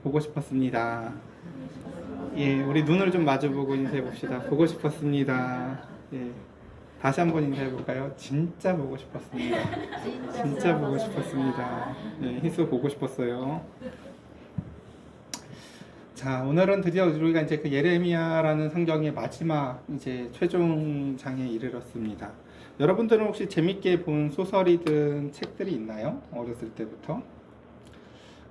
보고 싶었습니다. 예, 우리 눈을 좀 마주보고 인사해 봅시다. 보고 싶었습니다. 예, 다시 한번 인사해 볼까요? 진짜 보고 싶었습니다. 진짜 보고 싶었습니다. 예, 희수 보고 싶었어요. 자, 오늘은 드디어 우리가 이제 그 예레미야라는 성경의 마지막 이제 최종 장에 이르렀습니다. 여러분들은 혹시 재밌게 본 소설이든 책들이 있나요? 어렸을 때부터?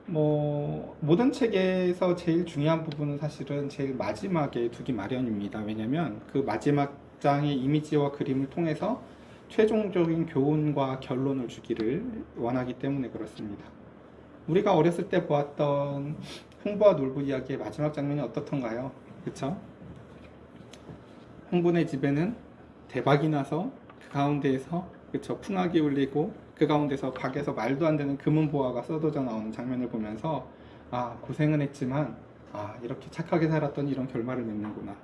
모든 책에서 제일 중요한 부분은 사실은 제일 마지막에 두기 마련입니다. 왜냐면 그 마지막 장의 이미지와 그림을 통해서 최종적인 교훈과 결론을 주기를 원하기 때문에 그렇습니다. 우리가 어렸을 때 보았던 흥부와 놀부 이야기의 마지막 장면이 어떻던가요? 그쵸? 흥부네 집에는 대박이 나서 그 가운데에서 그쵸? 풍악이 울리고 그 가운데서 박에서 말도 안 되는 금은보화가 쏟아져 나오는 장면을 보면서 아, 고생은 했지만 아, 이렇게 착하게 살았더니 이런 결말을 맺는구나.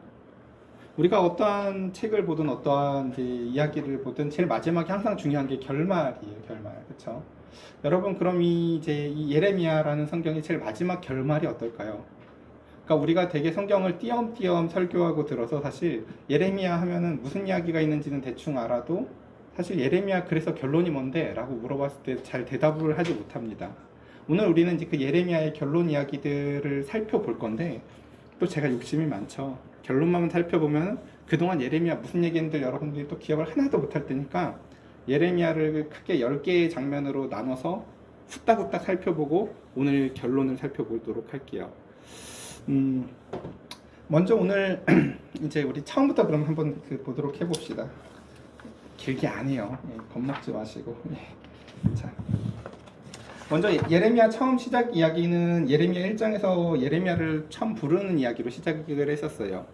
우리가 어떠한 책을 보든 어떠한 이제 이야기를 보든 제일 마지막에 항상 중요한 게 결말이에요. 결말. 그쵸? 여러분, 그럼 이제 이 예레미야라는 성경의 제일 마지막 결말이 어떨까요? 그러니까 우리가 되게 성경을 띄엄띄엄 설교하고 들어서 사실 예레미야 하면은 무슨 이야기가 있는지는 대충 알아도 사실 예레미야 그래서 결론이 뭔데? 라고 물어봤을 때 잘 대답을 하지 못합니다. 오늘 우리는 이제 그 예레미야의 결론 이야기들을 살펴볼 건데 또 제가 욕심이 많죠. 결론만 살펴보면 그동안 예레미야 무슨 얘기했는지 여러분들이 또 기억을 하나도 못할 테니까 예레미야를 크게 10개의 장면으로 나눠서 후딱후딱 살펴보고 오늘 결론을 살펴보도록 할게요. 먼저 오늘 이제 우리 처음부터 그럼 한번 보도록 해봅시다. 길게 안 해요. 예, 겁먹지 마시고. 예. 자, 먼저 예레미야 처음 시작 이야기는 예레미야 1장에서 예레미야를 처음 부르는 이야기로 시작을 했었어요.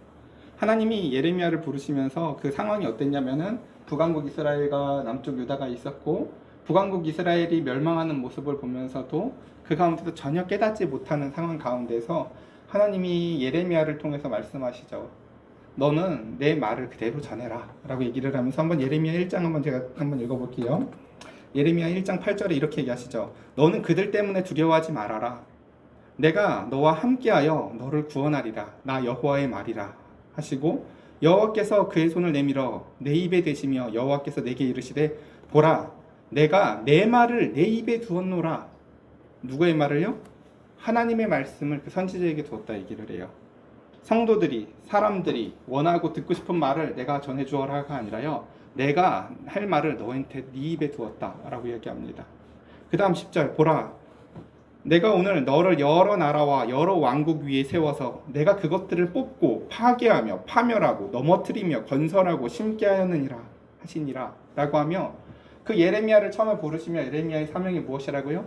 하나님이 예레미야를 부르시면서 그 상황이 어땠냐면은 북왕국 이스라엘과 남쪽 유다가 있었고 북왕국 이스라엘이 멸망하는 모습을 보면서도 그 가운데서 전혀 깨닫지 못하는 상황 가운데서 하나님이 예레미야를 통해서 말씀하시죠. 너는 내 말을 그대로 전해라 라고 얘기를 하면서 한번 예레미야 1장 한번 제가 한번 읽어볼게요. 예레미야 1장 8절에 이렇게 얘기하시죠. 너는 그들 때문에 두려워하지 말아라. 내가 너와 함께하여 너를 구원하리라. 나 여호와의 말이라 하시고 여호와께서 그의 손을 내밀어 내 입에 대시며 여호와께서 내게 이르시되 보라 내가 내 말을 내 입에 두었노라. 누구의 말을요? 하나님의 말씀을 그 선지자에게 두었다 얘기를 해요. 성도들이 사람들이 원하고 듣고 싶은 말을 내가 전해주어라가 아니라요. 내가 할 말을 너한테 네 입에 두었다 라고 얘기합니다. 그 다음 10절 보라 내가 오늘 너를 여러 나라와 여러 왕국 위에 세워서 내가 그것들을 뽑고 파괴하며 파멸하고 넘어뜨리며 건설하고 심게 하였느니라 하시니라 라고 하며 그 예레미야를 처음에 부르시며 예레미야의 사명이 무엇이라고요?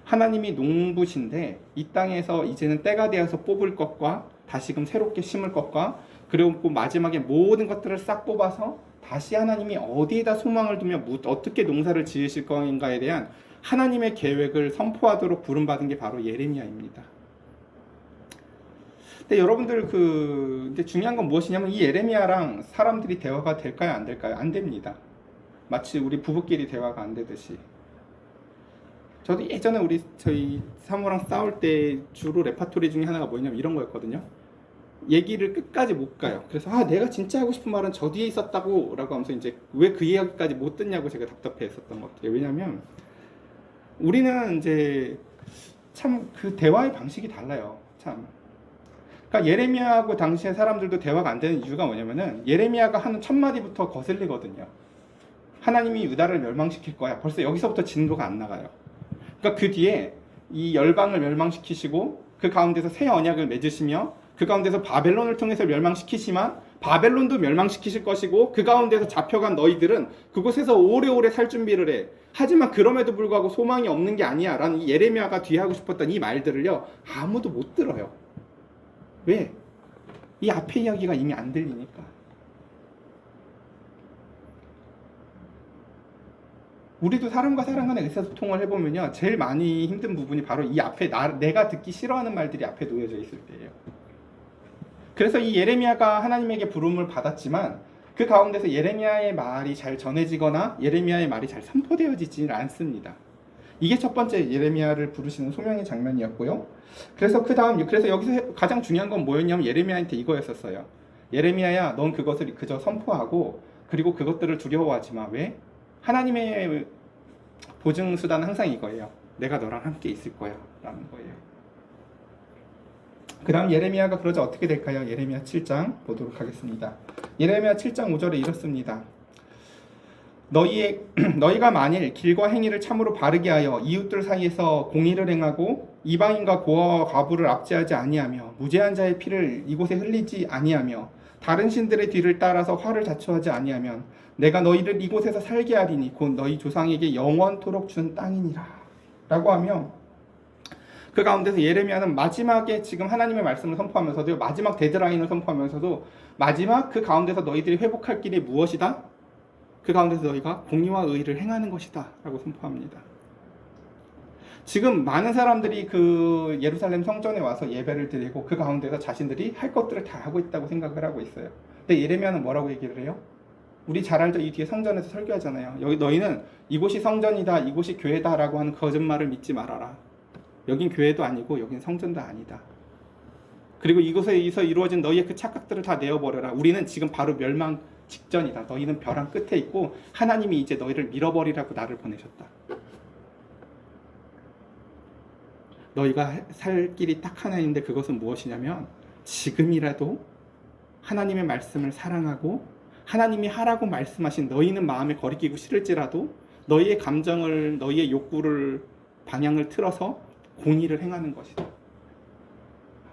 하나님이 농부신데 이 땅에서 이제는 때가 되어서 뽑을 것과 다시금 새롭게 심을 것과 그리고 마지막에 모든 것들을 싹 뽑아서 다시 하나님이 어디에다 소망을 두며 어떻게 농사를 지으실 건가에 대한 하나님의 계획을 선포하도록 부름받은 게 바로 예레미야입니다. 근데 여러분들 이제 중요한 건 무엇이냐면 이 예레미야랑 사람들이 대화가 될까요? 안 될까요? 안 됩니다. 마치 우리 부부끼리 대화가 안 되듯이. 저도 예전에 저희 사모랑 싸울 때 주로 레파토리 중에 하나가 뭐냐면 이런 거였거든요. 얘기를 끝까지 못 가요. 그래서 내가 진짜 하고 싶은 말은 저 뒤에 있었다고 라고 하면서 이제 왜 그 이야기까지 못 듣냐고 제가 답답해 했었던 것 같아요. 왜냐면 우리는 이제 참 그 대화의 방식이 달라요. 참. 그러니까 예레미야하고 당시의 사람들도 대화가 안 되는 이유가 뭐냐면은 예레미야가 하는 첫 마디부터 거슬리거든요. 하나님이 유다를 멸망시킬 거야. 벌써 여기서부터 진도가 안 나가요. 그러니까 그 뒤에 이 열방을 멸망시키시고 그 가운데서 새 언약을 맺으시며 그 가운데서 바벨론을 통해서 멸망시키시만 바벨론도 멸망시키실 것이고 그 가운데서 잡혀간 너희들은 그곳에서 오래오래 살 준비를 해. 하지만 그럼에도 불구하고 소망이 없는 게 아니야 라는 이 예레미야가 뒤에 하고 싶었던 이 말들을요 아무도 못 들어요. 왜? 이 앞에 이야기가 이미 안 들리니까. 우리도 사람과 사람 간의 의사소통을 해보면요 제일 많이 힘든 부분이 바로 이 앞에 내가 듣기 싫어하는 말들이 앞에 놓여져 있을 때예요. 그래서 이 예레미야가 하나님에게 부름을 받았지만 그 가운데서 예레미야의 말이 잘 전해지거나 예레미야의 말이 잘 선포되어지지 않습니다. 이게 첫 번째 예레미야를 부르시는 소명의 장면이었고요. 그래서 여기서 가장 중요한 건 뭐였냐면 예레미야한테 이거였었어요. 예레미야야, 넌 그것을 그저 선포하고 그리고 그것들을 두려워하지 마. 왜? 하나님의 보증 수단은 항상 이거예요. 내가 너랑 함께 있을 거야 라는 거예요. 그 다음 예레미야가 그러자 어떻게 될까요? 예레미야 7장 보도록 하겠습니다. 예레미야 7장 5절에 이렇습니다. 너희가 만일 길과 행위를 참으로 바르게 하여 이웃들 사이에서 공의를 행하고 이방인과 고아와 과부를 압제하지 아니하며 무죄한 자의 피를 이곳에 흘리지 아니하며 다른 신들의 뒤를 따라서 화를 자초하지 아니하면 내가 너희를 이곳에서 살게 하리니 곧 너희 조상에게 영원토록 준 땅이니라 라고 하며, 그 가운데서 예레미야는 마지막에 지금 하나님의 말씀을 선포하면서도, 마지막 데드라인을 선포하면서도, 마지막 그 가운데서 너희들이 회복할 길이 무엇이다? 그 가운데서 너희가 공의와 의를 행하는 것이다 라고 선포합니다. 지금 많은 사람들이 그 예루살렘 성전에 와서 예배를 드리고 그 가운데서 자신들이 할 것들을 다 하고 있다고 생각을 하고 있어요. 근데 예레미야는 뭐라고 얘기를 해요? 우리 잘 알죠? 이 뒤에 성전에서 설교하잖아요. 여기 너희는 이곳이 성전이다, 이곳이 교회다 라고 하는 거짓말을 믿지 말아라. 여긴 교회도 아니고 여긴 성전도 아니다. 그리고 이곳에서 이루어진 너희의 그 착각들을 다 내어버려라. 우리는 지금 바로 멸망 직전이다. 너희는 벼랑 끝에 있고 하나님이 이제 너희를 밀어버리라고 나를 보내셨다. 너희가 살 길이 딱 하나 있는데 그것은 무엇이냐면 지금이라도 하나님의 말씀을 사랑하고 하나님이 하라고 말씀하신 너희는 마음에 거리끼고 싫을지라도 너희의 감정을, 너희의 욕구를 방향을 틀어서 공의를 행하는 것이다.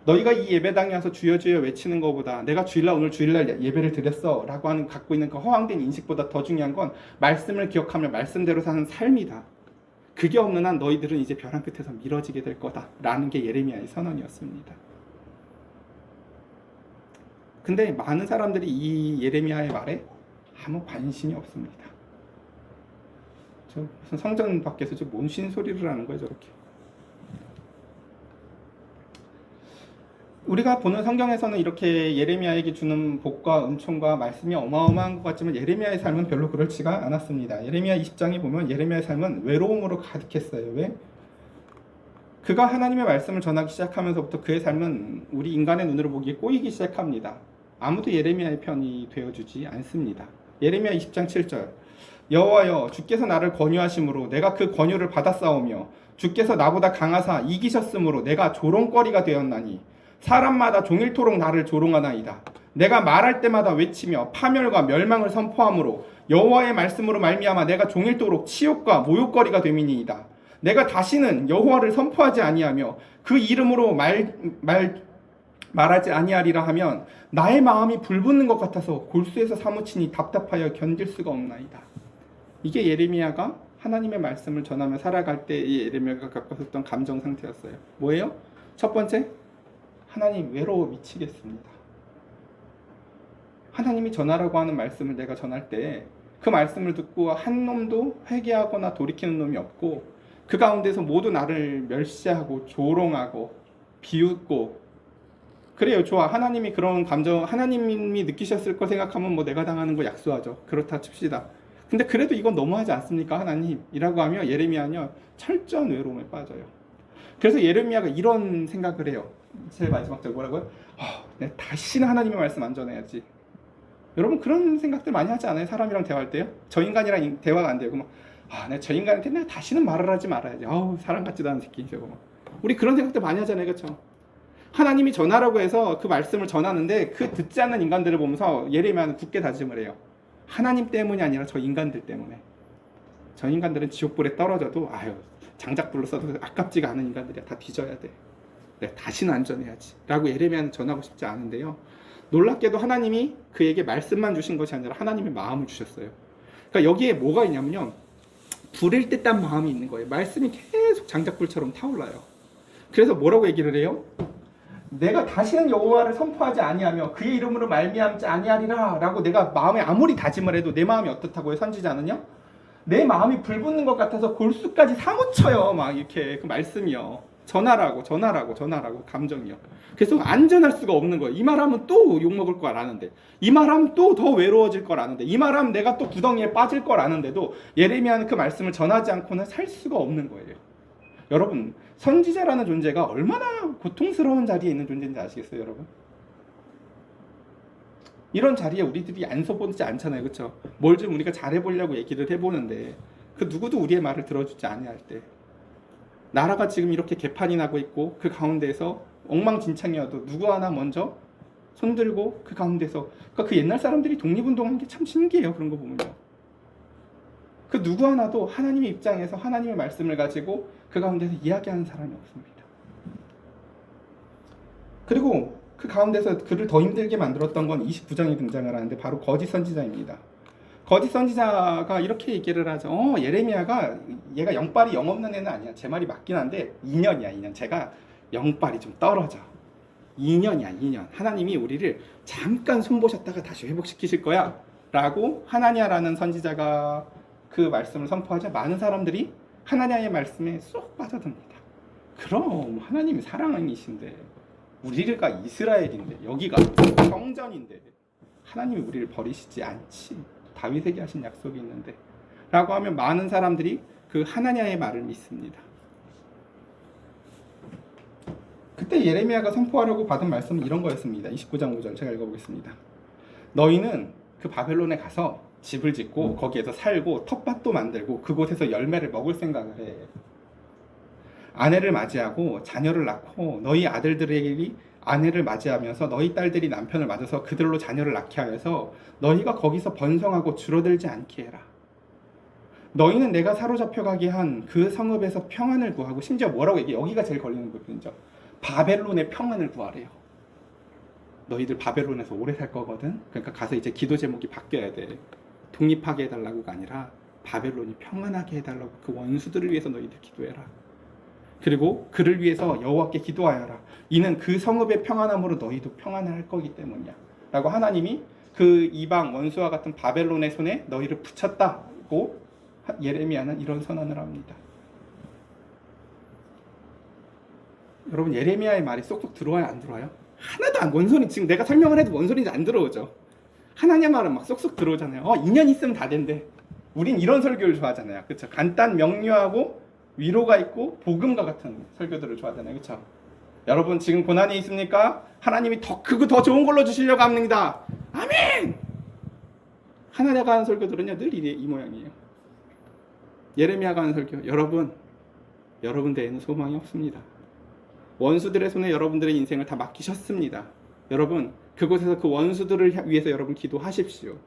너희가 이 예배당에 와서 주여 주여 외치는 것보다 내가 주일날 오늘 주일날 예배를 드렸어 라고 하는 갖고 있는 그 허황된 인식보다 더 중요한 건 말씀을 기억하며 말씀대로 사는 삶이다. 그게 없는 한 너희들은 이제 벼랑 끝에서 미뤄지게 될 거다 라는 게 예레미야의 선언이었습니다. 근데 많은 사람들이 이 예레미야의 말에 아무 관심이 없습니다. 저 무슨 성전 밖에서 뭔 쉰소리를 하는 거예요 저렇게. 우리가 보는 성경에서는 이렇게 예레미야에게 주는 복과 은총과 말씀이 어마어마한 것 같지만 예레미야의 삶은 별로 그렇지가 않았습니다. 예레미야 20장에 보면 예레미야의 삶은 외로움으로 가득했어요. 왜? 그가 하나님의 말씀을 전하기 시작하면서부터 그의 삶은 우리 인간의 눈으로 보기에 꼬이기 시작합니다. 아무도 예레미야의 편이 되어주지 않습니다. 예레미야 20장 7절 여호와여 주께서 나를 권유하심으로 내가 그 권유를 받았사오며 주께서 나보다 강하사 이기셨으므로 내가 조롱거리가 되었나니 사람마다 종일토록 나를 조롱하나이다. 내가 말할 때마다 외치며 파멸과 멸망을 선포함으로 여호와의 말씀으로 말미암아 내가 종일토록 치욕과 모욕거리가 됨이니이다. 내가 다시는 여호와를 선포하지 아니하며 그 이름으로 말하지 아니하리라 하면 나의 마음이 불붙는 것 같아서 골수에서 사무치니 답답하여 견딜 수가 없나이다. 이게 예레미야가 하나님의 말씀을 전하며 살아갈 때 예레미야가 갖고 있었던 감정 상태였어요. 뭐예요? 첫 번째, 하나님 외로워 미치겠습니다. 하나님이 전하라고 하는 말씀을 내가 전할 때 그 말씀을 듣고 한 놈도 회개하거나 돌이키는 놈이 없고 그 가운데서 모두 나를 멸시하고 조롱하고 비웃고 그래요. 좋아. 하나님이 그런 감정 하나님이 느끼셨을 거 생각하면 뭐 내가 당하는 거 약소하죠. 그렇다 칩시다. 근데 그래도 이건 너무하지 않습니까? 하나님이라고 하며 예레미야는요 철저한 외로움에 빠져요. 그래서 예레미야가 이런 생각을 해요. 제일 마지막 절 뭐라고요? 내가 다시는 하나님의 말씀 안 전해야지. 여러분 그런 생각들 많이 하지 않아요? 사람이랑 대화할 때요? 저 인간이랑 대화가 안 되고 내가 저 인간한테 내가 다시는 말을 하지 말아야지. 사람 같지도 않은 새끼 저거. 우리 그런 생각들 많이 하잖아요. 그렇죠? 하나님이 전하라고 해서 그 말씀을 전하는데 그 듣지 않는 인간들을 보면서 예레미야는 굳게 다짐을 해요. 하나님 때문이 아니라 저 인간들 때문에. 저 인간들은 지옥불에 떨어져도 장작불로 써도 아깝지가 않은 인간들이야. 다 뒤져야 돼. 내가 다시는 안 전해야지 라고 예레미야는 전하고 싶지 않은데요, 놀랍게도 하나님이 그에게 말씀만 주신 것이 아니라 하나님의 마음을 주셨어요. 그러니까 여기에 뭐가 있냐면요, 불일 듯한 마음이 있는 거예요. 말씀이 계속 장작불처럼 타올라요. 그래서 뭐라고 얘기를 해요? 내가 다시는 여호와를 선포하지 아니하며 그의 이름으로 말미암지 아니하리라 라고 내가 마음에 아무리 다짐을 해도 내 마음이 어떻다고요? 선지자는요? 내 마음이 불붙는 것 같아서 골수까지 사무쳐요. 막 이렇게 그 말씀이요. 전화라고 감정이요. 그래서 안전할 수가 없는 거예요. 이 말하면 또 욕먹을 걸 아는데, 이 말하면 또 더 외로워질 걸 아는데, 이 말하면 내가 또 구덩이에 빠질 걸 아는데도 예레미야는 그 말씀을 전하지 않고는 살 수가 없는 거예요. 여러분, 선지자라는 존재가 얼마나 고통스러운 자리에 있는 존재인지 아시겠어요, 여러분? 이런 자리에 우리들이 안 서보지 않잖아요, 그렇죠? 뭘 좀 우리가 잘해보려고 얘기를 해보는데 그 누구도 우리의 말을 들어주지 아니할 때, 나라가 지금 이렇게 개판이 나고 있고 그 가운데에서 엉망진창이어도 누구 하나 먼저 손들고 그 가운데서, 그러니까 그 옛날 사람들이 독립운동한 게 참 신기해요. 그런 거 보면요, 그 누구 하나도 하나님의 입장에서 하나님의 말씀을 가지고 그 가운데서 이야기하는 사람이 없습니다. 그리고 그 가운데서 그를 더 힘들게 만들었던 건 29장에 등장을 하는데 바로 거짓 선지자입니다. 거짓 선지자가 이렇게 얘기를 하죠. 예레미야가 얘가 영빨이 영없는 애는 아니야. 제 말이 맞긴 한데 2년이야 2년. 제가 영빨이 좀 떨어져. 2년이야 2년. 하나님이 우리를 잠깐 손보셨다가 다시 회복시키실 거야 라고 하나냐라는 선지자가 그 말씀을 선포하자 많은 사람들이 하나냐의 말씀에 쏙 빠져듭니다. 그럼 하나님이 사랑이신데, 우리가 이스라엘인데, 여기가 성전인데 하나님이 우리를 버리시지 않지. 다윗에게 하신 약속이 있는데 라고 하면 많은 사람들이 그 하나냐의 말을 믿습니다. 그때 예레미야가 선포하려고 받은 말씀은 이런 거였습니다. 29장 5절 제가 읽어보겠습니다. 너희는 그 바벨론에 가서 집을 짓고 거기에서 살고 텃밭도 만들고 그곳에서 열매를 먹을 생각을 해. 아내를 맞이하고 자녀를 낳고 너희 아들들이 아내를 맞이하면서 너희 딸들이 남편을 맞아서 그들로 자녀를 낳게 하여서 너희가 거기서 번성하고 줄어들지 않게 해라. 너희는 내가 사로잡혀가게 한 그 성읍에서 평안을 구하고, 심지어 뭐라고 얘기해? 여기가 제일 걸리는 부분이죠. 바벨론의 평안을 구하래요. 너희들 바벨론에서 오래 살 거거든. 그러니까 가서 이제 기도 제목이 바뀌어야 돼. 독립하게 해달라고가 아니라 바벨론이 평안하게 해달라고, 그 원수들을 위해서 너희들 기도해라. 그리고 그를 위해서 여호와께 기도하여라. 이는 그 성읍의 평안함으로 너희도 평안을 할 거기 때문이야 라고 하나님이 그 이방 원수와 같은 바벨론의 손에 너희를 붙였다고 예레미야는 이런 선언을 합니다. 여러분, 예레미야의 말이 쏙쏙 들어와요, 안 들어와요? 하나도 안, 원소리, 지금 내가 설명을 해도 원소리인지 안 들어오죠. 하나님 말은 막 쏙쏙 들어오잖아요. 2년 있으면 다 된대. 우린 이런 설교를 좋아하잖아요, 그렇죠? 간단 명료하고 위로가 있고 복음과 같은 설교들을 좋아하잖아요, 그렇죠? 여러분, 지금 고난이 있습니까? 하나님이 더 크고 더 좋은 걸로 주시려고 합니다. 아멘! 하나냐가 하는 설교들은요 늘 이 모양이에요. 예레미야가 하는 설교, 여러분 대에는 소망이 없습니다. 원수들의 손에 여러분들의 인생을 다 맡기셨습니다. 여러분, 그곳에서 그 원수들을 위해서 여러분 기도하십시오.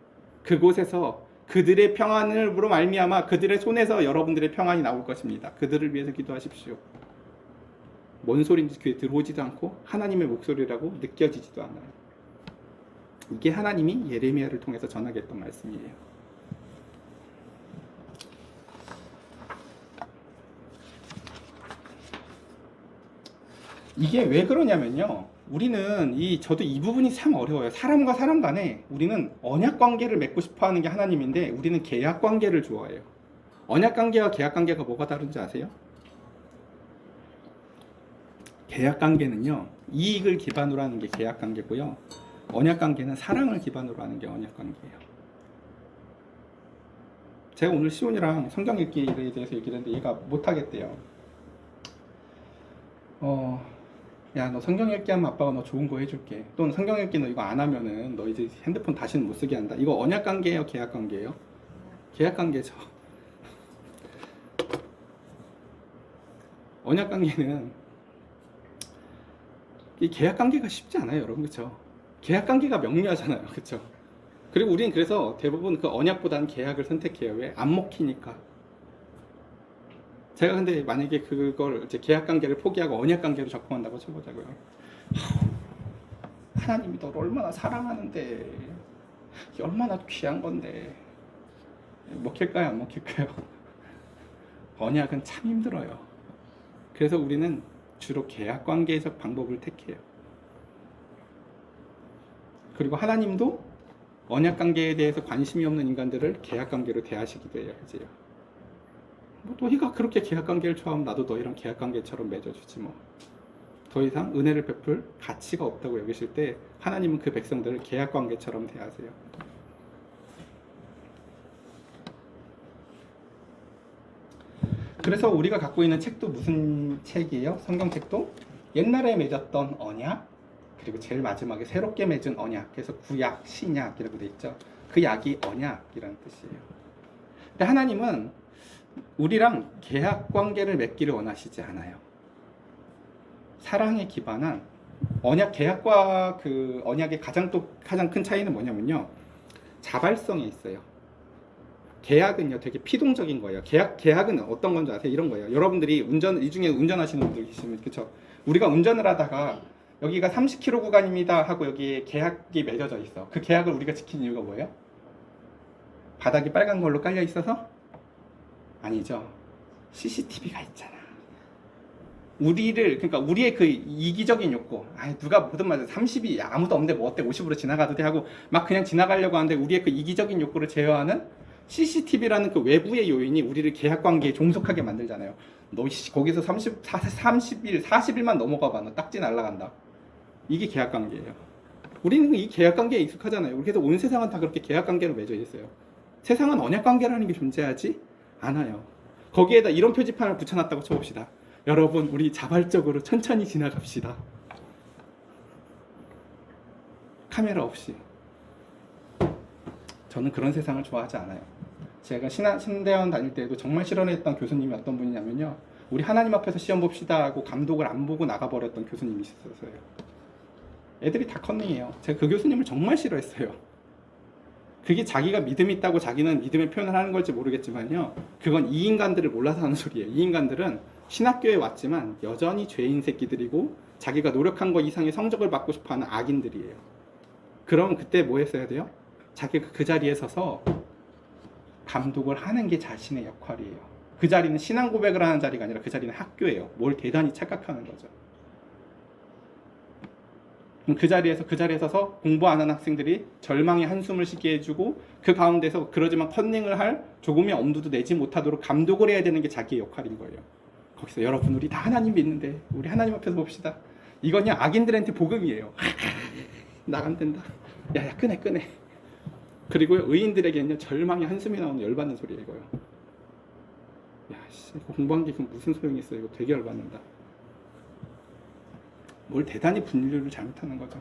그곳에서 그들의 평안으로 말미암아 그들의 손에서 여러분들의 평안이 나올 것입니다. 그들을 위해서 기도하십시오. 뭔 소리인지 귀에 들어오지도 않고 하나님의 목소리라고 느껴지지도 않아요. 이게 하나님이 예레미야를 통해서 전하겠던 말씀이에요. 이게 왜 그러냐면요, 우리는 저도 이 부분이 참 어려워요. 사람과 사람 간에 우리는 언약 관계를 맺고 싶어 하는 게 하나님인데 우리는 계약 관계를 좋아해요. 언약 관계와 계약 관계가 뭐가 다른지 아세요? 계약 관계는요, 이익을 기반으로 하는 게 계약 관계고요, 언약 관계는 사랑을 기반으로 하는 게 언약 관계예요. 제가 오늘 시온이랑 성경 읽기에 대해서 얘기를 했는데 얘가 못하겠대요. 야, 너 성경 읽기 하면 아빠가 너 좋은 거 해줄게. 또는 성경 읽기 너 이거 안 하면은 너 이제 핸드폰 다시는 못 쓰게 한다. 이거 언약 관계예요, 계약 관계예요? 계약 관계죠. 언약 관계는, 이 계약 관계가 쉽지 않아요, 여러분, 그렇죠? 계약 관계가 명료하잖아요, 그렇죠? 그리고 우리는 그래서 대부분 그 언약보다는 계약을 선택해요. 왜? 안 먹히니까. 제가 근데 만약에 그걸 이제 계약 관계를 포기하고 언약 관계로 접근한다고 쳐보자고요. 하나님이 너를 얼마나 사랑하는데, 얼마나 귀한 건데 먹힐까요, 안 먹힐까요? 언약은 참 힘들어요. 그래서 우리는 주로 계약 관계적 방법을 택해요. 그리고 하나님도 언약 관계에 대해서 관심이 없는 인간들을 계약 관계로 대하시기도 해요, 이제요. 뭐 너희가 그렇게 계약관계를 좋아하면 나도 너희랑 계약관계처럼 맺어주지 뭐. 더 이상 은혜를 베풀 가치가 없다고 여기실 때 하나님은 그 백성들을 계약관계처럼 대하세요. 그래서 우리가 갖고 있는 책도 무슨 책이에요? 성경책도 옛날에 맺었던 언약, 그리고 제일 마지막에 새롭게 맺은 언약, 그래서 구약, 신약이라고 돼 있죠. 그 약이 언약이라는 뜻이에요. 근데 하나님은 우리랑 계약 관계를 맺기를 원하시지 않아요. 사랑에 기반한 언약, 계약과 그 언약의 가장 큰 차이는 뭐냐면요, 자발성에 있어요. 계약은요 되게 피동적인 거예요. 계약은 어떤 건지 아세요? 이런 거예요. 여러분들이 이 중에 운전하시는 분들 계시면, 그쵸? 우리가 운전을 하다가 여기가 30km 구간입니다 하고 여기에 계약이 맺어져 있어. 그 계약을 우리가 지키는 이유가 뭐예요? 바닥이 빨간 걸로 깔려 있어서? 아니죠. CCTV가 있잖아. 그러니까 우리의 그 이기적인 욕구, 누가 뭐든 말해 30이 아무도 없는데 뭐 어때, 50으로 지나가도 돼 하고 막 그냥 지나가려고 하는데, 우리의 그 이기적인 욕구를 제어하는 CCTV라는 그 외부의 요인이 우리를 계약관계에 종속하게 만들잖아요. 너 거기서 40일만 넘어가 봐, 너 딱지 날라간다. 이게 계약관계예요. 우리는 이 계약관계에 익숙하잖아요. 그래서 온 세상은 다 그렇게 계약관계로 맺어 있어요. 세상은 언약관계라는 게 존재하지 않아요. 거기에다 이런 표지판을 붙여놨다고 쳐봅시다. 여러분, 우리 자발적으로 천천히 지나갑시다. 카메라 없이. 저는 그런 세상을 좋아하지 않아요. 제가 신대원 다닐 때에도 정말 싫어했던 교수님이 어떤 분이냐면요, 우리 하나님 앞에서 시험 봅시다 하고 감독을 안 보고 나가버렸던 교수님이 있었어요. 애들이 다 컨닝이에요. 제가 그 교수님을 정말 싫어했어요. 그게 자기가 믿음이 있다고 자기는 믿음의 표현을 하는 걸지 모르겠지만요, 그건 이 인간들을 몰라서 하는 소리예요. 이 인간들은 신학교에 왔지만 여전히 죄인 새끼들이고 자기가 노력한 거 이상의 성적을 받고 싶어하는 악인들이에요. 그럼 그때 뭐 했어야 돼요? 자기가 그 자리에 서서 감독을 하는 게 자신의 역할이에요. 그 자리는 신앙 고백을 하는 자리가 아니라 그 자리는 학교예요. 뭘 대단히 착각하는 거죠. 그 자리에 서서 공부 안 하는 학생들이 절망의 한숨을 쉬게 해주고, 그 가운데서 그러지만 컨닝을 할 조금의 엄두도 내지 못하도록 감독을 해야 되는 게 자기의 역할인 거예요. 거기서 여러분, 우리 다 하나님 믿는데 우리 하나님 앞에서 봅시다. 이건 그냥 악인들한테 복음이에요. 나간 된다. 야 끄내. 그리고 의인들에게는요 절망의 한숨이 나오는 열받는 소리예요. 이거요. 이거 공부한 게 무슨 소용이 있어요. 이거 되게 열받는다. 뭘 대단히 분류를 잘못하는 거죠.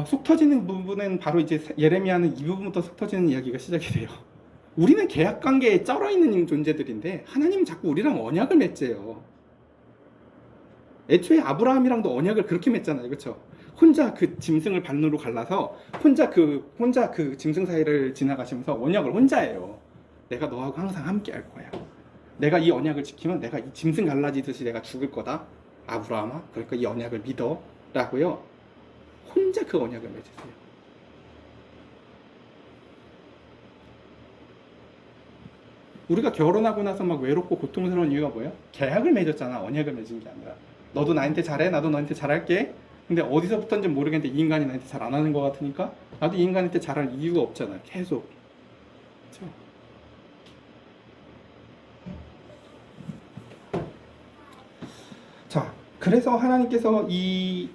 속 터지는 부분은 바로 이제 예레미야는 이 부분부터 속 터지는 이야기가 시작이 돼요. 우리는 계약관계에 쩔어있는 존재들인데 하나님은 자꾸 우리랑 언약을 맺재요. 애초에 아브라함이랑도 언약을 그렇게 맺잖아요. 그렇죠? 혼자 그 짐승을 반으로 갈라서 혼자 그 짐승 사이를 지나가시면서 언약을 혼자 해요. 내가 너하고 항상 함께 할 거야. 내가 이 언약을 지키면 내가 이 짐승 갈라지듯이 내가 죽을 거다. 아브라함아, 그러니까 이 언약을 믿어 라고요. 혼자 그 언약을 맺으세요. 우리가 결혼하고 나서 막 외롭고 고통스러운 이유가 뭐예요? 계약을 맺었잖아. 언약을 맺은 게 아니라. 너도 나한테 잘해, 나도 너한테 잘할게. 근데 어디서부터인지 모르겠는데 이 인간이 나한테 잘 안 하는 것 같으니까 나도 이 인간한테 잘할 이유가 없잖아. 계속. 그렇죠? 자, 그래서 하나님께서 이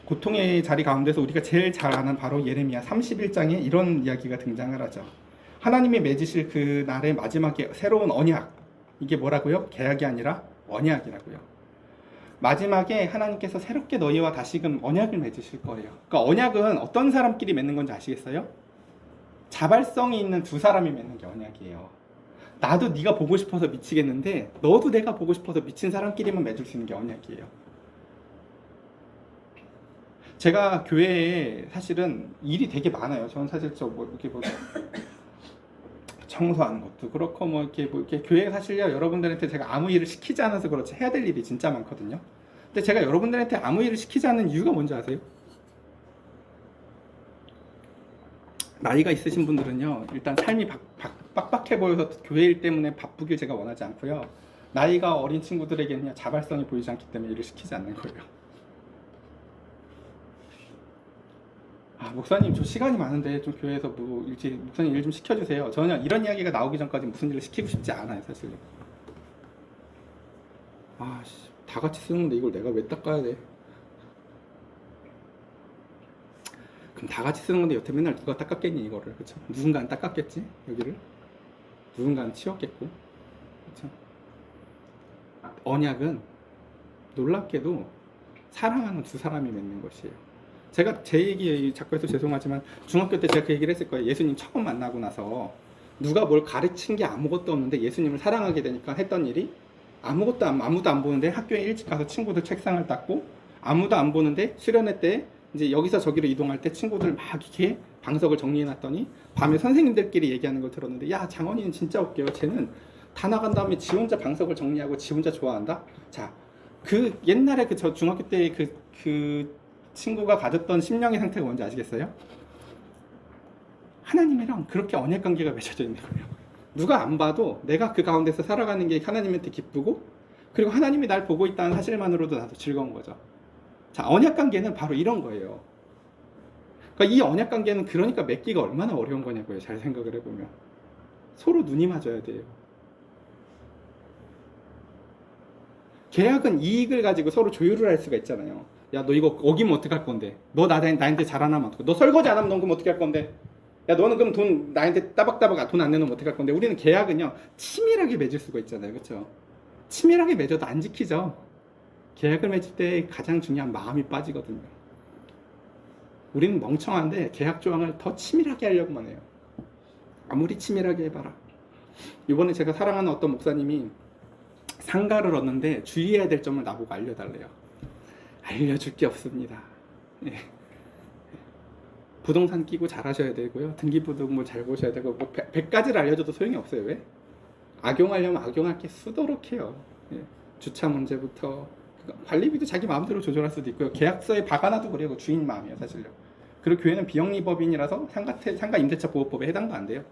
고통의 자리 가운데서 우리가 제일 잘 아는 바로 예레미야 31장에 이런 이야기가 등장을 하죠. 하나님이 맺으실 그 날의 마지막에 새로운 언약, 이게 뭐라고요? 계약이 아니라 언약이라고요. 마지막에 하나님께서 새롭게 너희와 다시금 언약을 맺으실 거예요. 그러니까 언약은 어떤 사람끼리 맺는 건지 아시겠어요? 자발성이 있는 두 사람이 맺는 게 언약이에요. 나도 네가 보고 싶어서 미치겠는데 너도 내가 보고 싶어서 미친 사람끼리만 맺을 수 있는 게 언약이에요. 제가 교회에 사실은 일이 되게 많아요. 저는 사실 이렇게 청소하는 것도 그렇고 이렇게 교회 사실요, 여러분들한테 제가 아무 일을 시키지 않아서 그렇지 해야 될 일이 진짜 많거든요. 근데 제가 여러분들한테 아무 일을 시키지 않는 이유가 뭔지 아세요? 나이가 있으신 분들은요, 일단 삶이 빡빡해 보여서 교회 일 때문에 바쁘길 제가 원하지 않고요. 나이가 어린 친구들에게는요, 자발성이 보이지 않기 때문에 일을 시키지 않는 거예요. 아, 목사님 저 시간이 많은데 좀 교회에서 뭐 일찍 목사님 일 좀 시켜주세요. 전혀 이런 이야기가 나오기 전까지 무슨 일을 시키고 싶지 않아요, 사실. 아, 다 같이 쓰는데 이걸 내가 왜 닦아야 돼? 그럼 다 같이 쓰는 건데 여태 맨날 누가 닦았겠니 이거를, 그렇죠? 누군가는 닦았겠지 여기를, 누군가는 치웠겠고, 그렇죠? 언약은 놀랍게도 사랑하는 두 사람이 맺는 것이에요. 제가 제 얘기 자꾸 해서 죄송하지만 중학교 때 제가 그 얘기를 했을 거예요. 예수님 처음 만나고 나서 누가 뭘 가르친 게 아무것도 없는데 예수님을 사랑하게 되니까 했던 일이, 아무도 안 보는데 학교에 일찍 가서 친구들 책상을 닦고, 아무도 안 보는데 수련회 때 이제 여기서 저기로 이동할 때 친구들 막 이렇게 방석을 정리해 놨더니 밤에 선생님들끼리 얘기하는 걸 들었는데, 야, 장원이는 진짜 웃겨요. 쟤는 다 나간 다음에 지 혼자 방석을 정리하고 지 혼자 좋아한다. 자, 그 옛날에 그 저 중학교 때 그 친구가 가졌던 심령의 상태가 뭔지 아시겠어요? 하나님이랑 그렇게 언약 관계가 맺어져 있는 거예요. 누가 안 봐도 내가 그 가운데서 살아가는 게 하나님한테 기쁘고, 그리고 하나님이 날 보고 있다는 사실만으로도 나도 즐거운 거죠. 자, 언약 관계는 바로 이런 거예요. 그러니까 이 언약 관계는 그러니까 맺기가 얼마나 어려운 거냐고요. 잘 생각을 해보면 서로 눈이 맞아야 돼요. 계약은 이익을 가지고 서로 조율을 할 수가 있잖아요. 야, 너 이거 어기면 어떡할 건데? 너 나한테 잘 안 하면 어떡해? 너 설거지 안 하면 넌 그럼 어떻게 할 건데? 야, 너는 그럼 돈 나한테 따박따박 돈 안 내놓으면 어떻게 할 건데? 우리는 계약은요 치밀하게 맺을 수가 있잖아요, 그렇죠? 치밀하게 맺어도 안 지키죠. 계약을 맺을 때 가장 중요한 마음이 빠지거든요. 우리는 멍청한데 계약 조항을 더 치밀하게 하려고만 해요. 아무리 치밀하게 해봐라. 이번에 제가 사랑하는 어떤 목사님이 상가를 얻는데 주의해야 될 점을 나보고 알려달래요. 알려줄 게 없습니다. 예. 부동산 끼고 잘하셔야 되고요. 등기부등 뭐 잘 보셔야 되고, 뭐 100가지를 알려줘도 소용이 없어요. 왜? 악용하려면 악용할 게 수도록해요. 예. 주차 문제부터 관리비도 자기 마음대로 조절할 수도 있고요. 계약서에 박아놔도 그래요. 주인 마음이에요, 사실요. 그리고 교회는 비영리법인이라서 상가 임대차 보호법에 해당도 안 돼요.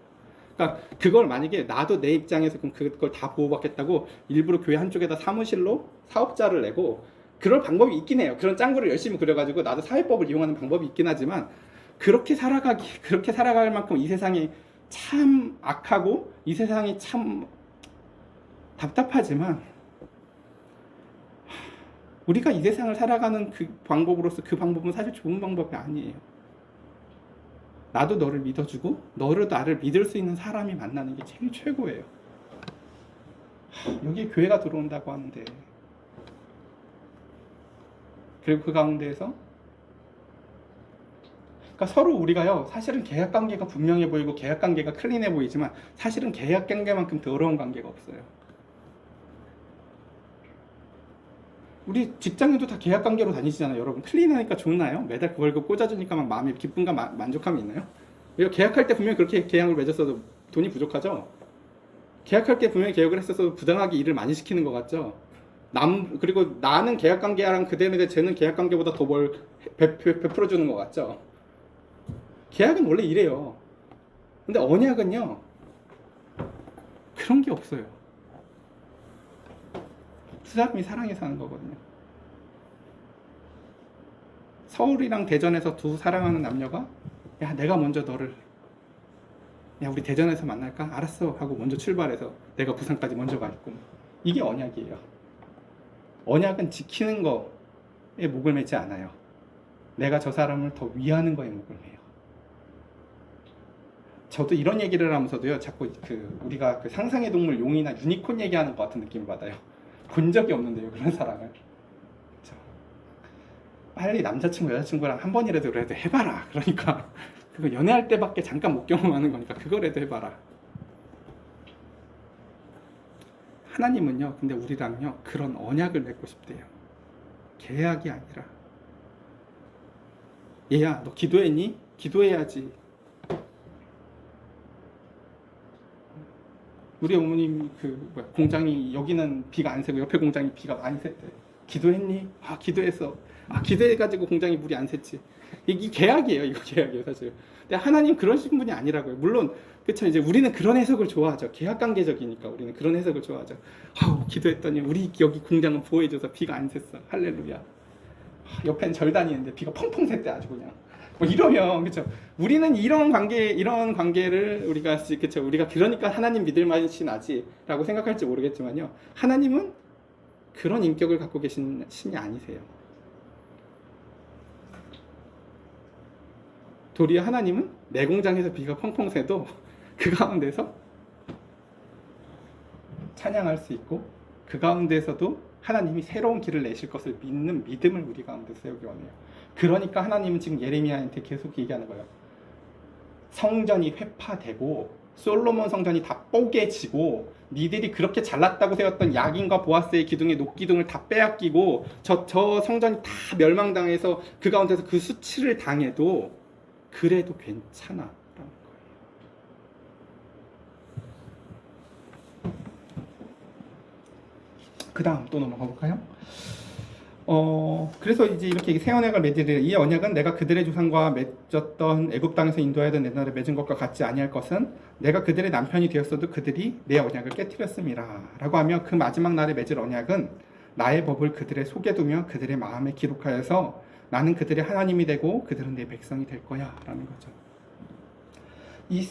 그러니까 그걸 만약에 나도 내 입장에서 그럼 그걸 다 보호받겠다고 일부러 교회 한쪽에다 사무실로 사업자를 내고, 그럴 방법이 있긴 해요. 그런 짱구를 열심히 그려가지고 나도 사회법을 이용하는 방법이 있긴 하지만, 그렇게 살아갈 만큼 이 세상이 참 악하고 이 세상이 참 답답하지만, 우리가 이 세상을 살아가는 그 방법으로서 그 방법은 사실 좋은 방법이 아니에요. 나도 너를 믿어주고 너를 나를 믿을 수 있는 사람이 만나는 게 제일 최고예요. 여기에 교회가 들어온다고 하는데, 그리고 그 가운데에서 그러니까 서로 우리가요, 사실은 계약 관계가 분명해 보이고 계약 관계가 클린해 보이지만 사실은 계약 관계만큼 더러운 관계가 없어요. 우리 직장인도 다 계약 관계로 다니시잖아요. 여러분, 클린하니까 좋나요? 매달 그 월급 꽂아주니까 막 마음에 기쁨과 만족감이 있나요? 계약할 때 분명히 그렇게 계약을 맺었어도 돈이 부족하죠? 계약할 때 분명히 계약을 했어도 부당하게 일을 많이 시키는 것 같죠? 그리고 나는 계약 관계랑 그대는 쟤는 계약 관계보다 더 뭘 베풀어 주는 것 같죠? 계약은 원래 이래요. 근데 언약은요, 그런 게 없어요. 두 사람이 사랑해서 하는 거거든요. 서울이랑 대전에서 두 사랑하는 남녀가, 야, 내가 먼저 너를, 야, 우리 대전에서 만날까? 알았어 하고 먼저 출발해서 내가 부산까지 먼저 가 있고, 이게 언약이에요. 언약은 지키는 거에 목을 매지 않아요. 내가 저 사람을 더 위하는 거에 목을 매요. 저도 이런 얘기를 하면서도요, 자꾸 우리가 그 상상의 동물 용이나 유니콘 얘기하는 것 같은 느낌을 받아요. 본 적이 없는데요, 그런 사랑을. 그렇죠? 빨리 남자친구 여자친구랑 한 번이라도 그래도 해봐라. 그러니까 그거 연애할 때밖에 잠깐 못 경험하는 거니까 그거라도 해봐라. 하나님은요, 근데 우리랑요 그런 언약을 맺고 싶대요. 계약이 아니라, 얘야 너 기도했니? 기도해야지. 우리 어머님 공장이 여기는 비가 안 새고 옆에 공장이 비가 많이 샜대. 기도했니? 아, 기도했어. 아, 기도해가지고 공장이 물이 안 샜지. 이 계약이에요. 이거 계약이에요, 사실. 근데 하나님 그러신 분이 아니라고요. 물론 그렇죠. 이제 우리는 그런 해석을 좋아하죠. 계약 관계적이니까 우리는 그런 해석을 좋아하죠. 아우, 기도했더니 우리 여기 공장은 보호해줘서 비가 안 샜어. 할렐루야. 옆엔 절단이 있는데 비가 펑펑 샜대. 아주 그냥 뭐 이러면 그렇죠. 우리는 이런 관계를 우리가 그렇죠. 우리가 그러니까 하나님 믿을 맛이 나지라고 생각할지 모르겠지만요. 하나님은 그런 인격을 갖고 계신 신이 아니세요. 도리어 하나님은 내 공장에서 비가 펑펑 새도 그 가운데서 찬양할 수 있고 그 가운데서도 하나님이 새로운 길을 내실 것을 믿는 믿음을 우리 가운데 세우기 원해요. 그러니까 하나님은 지금 예레미야한테 계속 얘기하는 거예요. 성전이 회파되고 솔로몬 성전이 다 뽀개지고 니들이 그렇게 잘났다고 세웠던 야긴과 보아스의 기둥의 녹기둥을 다 빼앗기고 저 성전이 다 멸망당해서 그 가운데서 그 수치를 당해도 그래도 괜찮아 라는 거예요. 그 다음 또 넘어가 볼까요? 그래서 이제 이렇게 새 언약을 맺으리라. 이 언약은 내가 그들의 조상과 맺었던 애굽 땅에서 인도하여던 내 나라에 맺은 것과 같지 아니할 것은 내가 그들의 남편이 되었어도 그들이 내 언약을 깨뜨렸음이라 라고 하며 그 마지막 날에 맺을 언약은 나의 법을 그들의 속에 두며 그들의 마음에 기록하여서 나는 그들의 하나님이 되고 그들은 내 백성이 될 거야 라는 거죠.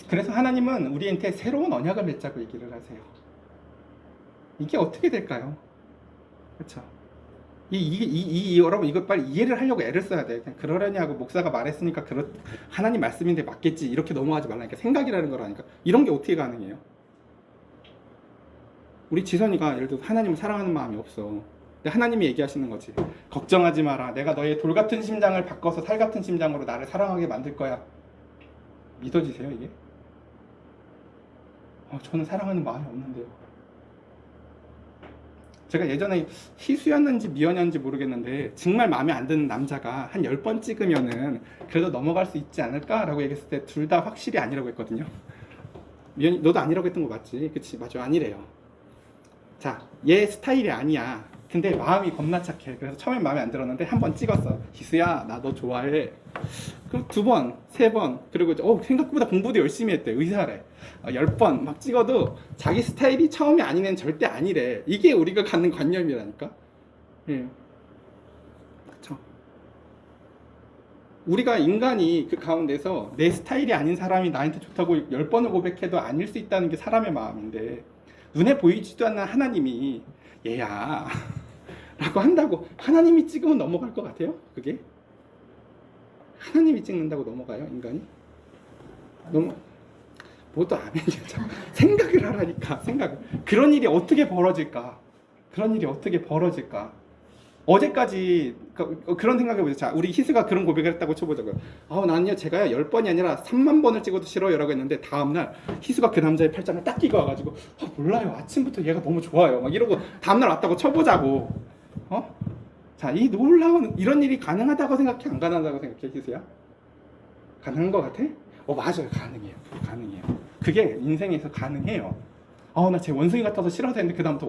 그래서 하나님은 우리한테 새로운 언약을 맺자고 얘기를 하세요. 이게 어떻게 될까요? 그렇죠? 여러분 이거 빨리 이해를 하려고 애를 써야 돼. 그냥 그러려니 하고 목사가 말했으니까 하나님 말씀인데 맞겠지 이렇게 넘어가지 말라니까. 생각이라는 거라니까. 이런 게 어떻게 가능해요? 우리 지선이가 예를 들어서 하나님을 사랑하는 마음이 없어. 근데 하나님이 얘기하시는 거지. 걱정하지 마라. 내가 너의 돌 같은 심장을 바꿔서 살 같은 심장으로 나를 사랑하게 만들 거야. 믿어지세요 이게? 저는 사랑하는 마음이 없는데요. 제가 예전에 희수였는지 미연이었는지 모르겠는데 정말 마음에 안 드는 남자가 한 10번 찍으면은 그래도 넘어갈 수 있지 않을까라고 얘기했을 때 둘 다 확실히 아니라고 했거든요. 미연이 너도 아니라고 했던 거 맞지? 그치? 맞아, 아니래요. 자, 얘 스타일이 아니야. 근데 마음이 겁나 착해. 그래서 처음엔 마음에 안 들었는데 한 번 찍었어. 희수야 나 너 좋아해. 그럼 2번, 3번, 그리고 생각보다 공부도 열심히 했대. 의사래. 10번 막 찍어도 자기 스타일이 처음에 아닌 애는 절대 아니래. 이게 우리가 갖는 관념이라니까. 예. 그렇죠. 우리가 인간이 그 가운데서 내 스타일이 아닌 사람이 나한테 좋다고 10번을 고백해도 아닐 수 있다는 게 사람의 마음인데, 눈에 보이지도 않는 하나님이 얘야 라고 한다고 하나님이 찍으면 넘어갈 것 같아요? 그게? 하나님이 찍는다고 넘어가요? 인간이? 뭐도 아멘이야. 생각을 하라니까. 그런 일이 어떻게 벌어질까? 어제까지 그런 생각을 해보세요. 자, 우리 희수가 그런 고백을 했다고 쳐보자고요. 나는요 제가요 10번이 아니라 3만 번을 찍어도 싫어요 라고 했는데, 다음날 희수가 그 남자의 팔짱을 딱 끼고 와가지고 몰라요 아침부터 얘가 너무 좋아요 막 이러고 다음날 왔다고 쳐보자고. 자, 이 놀라운 이런 일이 가능하다고 생각해? 안 가능하다고 생각해 희수야? 가능한 것 같아? 맞아요. 가능해요. 그게 인생에서 가능해요. 나 제 원숭이 같아서 싫어서 했는데 그 다음부터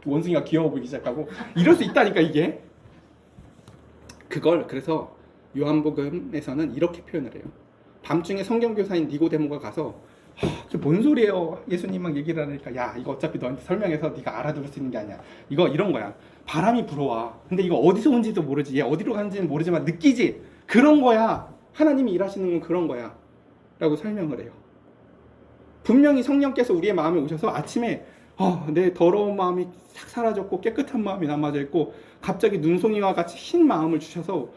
원숭이가 귀여워 보이기 시작하고 이럴 수 있다니까 이게. 그래서 요한복음에서는 이렇게 표현을 해요. 밤중에 성경교사인 니고데모가 가서 그게 뭔 소리예요? 예수님 막 얘기를 하니까, 야 이거 어차피 너한테 설명해서 네가 알아들을 수 있는 게 아니야. 이런 거야. 바람이 불어와. 근데 이거 어디서 온지도 모르지. 얘 어디로 가는지는 모르지만 느끼지. 그런 거야. 하나님이 일하시는 건 그런 거야 라고 설명을 해요. 분명히 성령께서 우리의 마음에 오셔서 아침에 내 더러운 마음이 싹 사라졌고 깨끗한 마음이 남아져 있고 갑자기 눈송이와 같이 흰 마음을 주셔서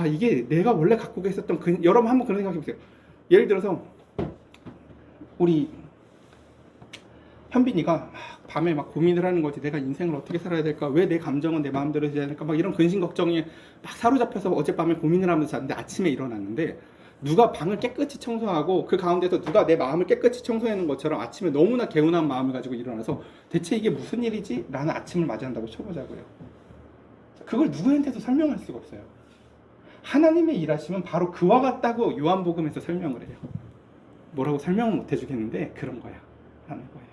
이게 내가 원래 갖고 계셨던 여러분 한번 그런 생각해 보세요. 예를 들어서 우리 현빈이가 밤에 막 고민을 하는 거지. 내가 인생을 어떻게 살아야 될까? 왜 내 감정은 내 마음대로 해야 될까? 막 이런 근심 걱정에 막 사로잡혀서 어젯밤에 고민을 하면서 잤는데 아침에 일어났는데 누가 방을 깨끗이 청소하고 그 가운데서 누가 내 마음을 깨끗이 청소하는 것처럼 아침에 너무나 개운한 마음을 가지고 일어나서 대체 이게 무슨 일이지? 라는 아침을 맞이한다고 쳐보자고요. 그걸 누구한테도 설명할 수가 없어요. 하나님의 일하시면 바로 그와 같다고 요한복음에서 설명을 해요. 뭐라고 설명은 못 해주겠는데 그런 거야 라는 거예요.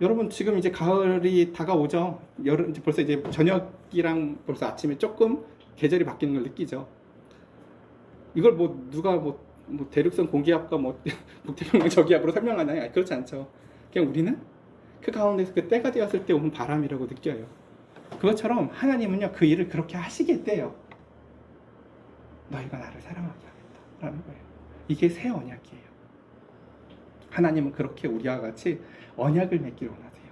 여러분 지금 이제 가을이 다가오죠. 이제 벌써 이제 저녁이랑 벌써 아침에 조금 계절이 바뀌는 걸 느끼죠. 이걸 누가 대륙성 공기압과 북태평양 저기압으로 설명하나요? 그렇지 않죠. 그냥 우리는 그 가운데서 그 때가 되었을 때 오는 바람이라고 느껴요. 그것처럼 하나님은요 그 일을 그렇게 하시겠대요. 너희가 나를 사랑하게 하겠다라는 거예요. 이게 새 언약이에요. 하나님은 그렇게 우리와 같이 언약을 맺기를 원하세요.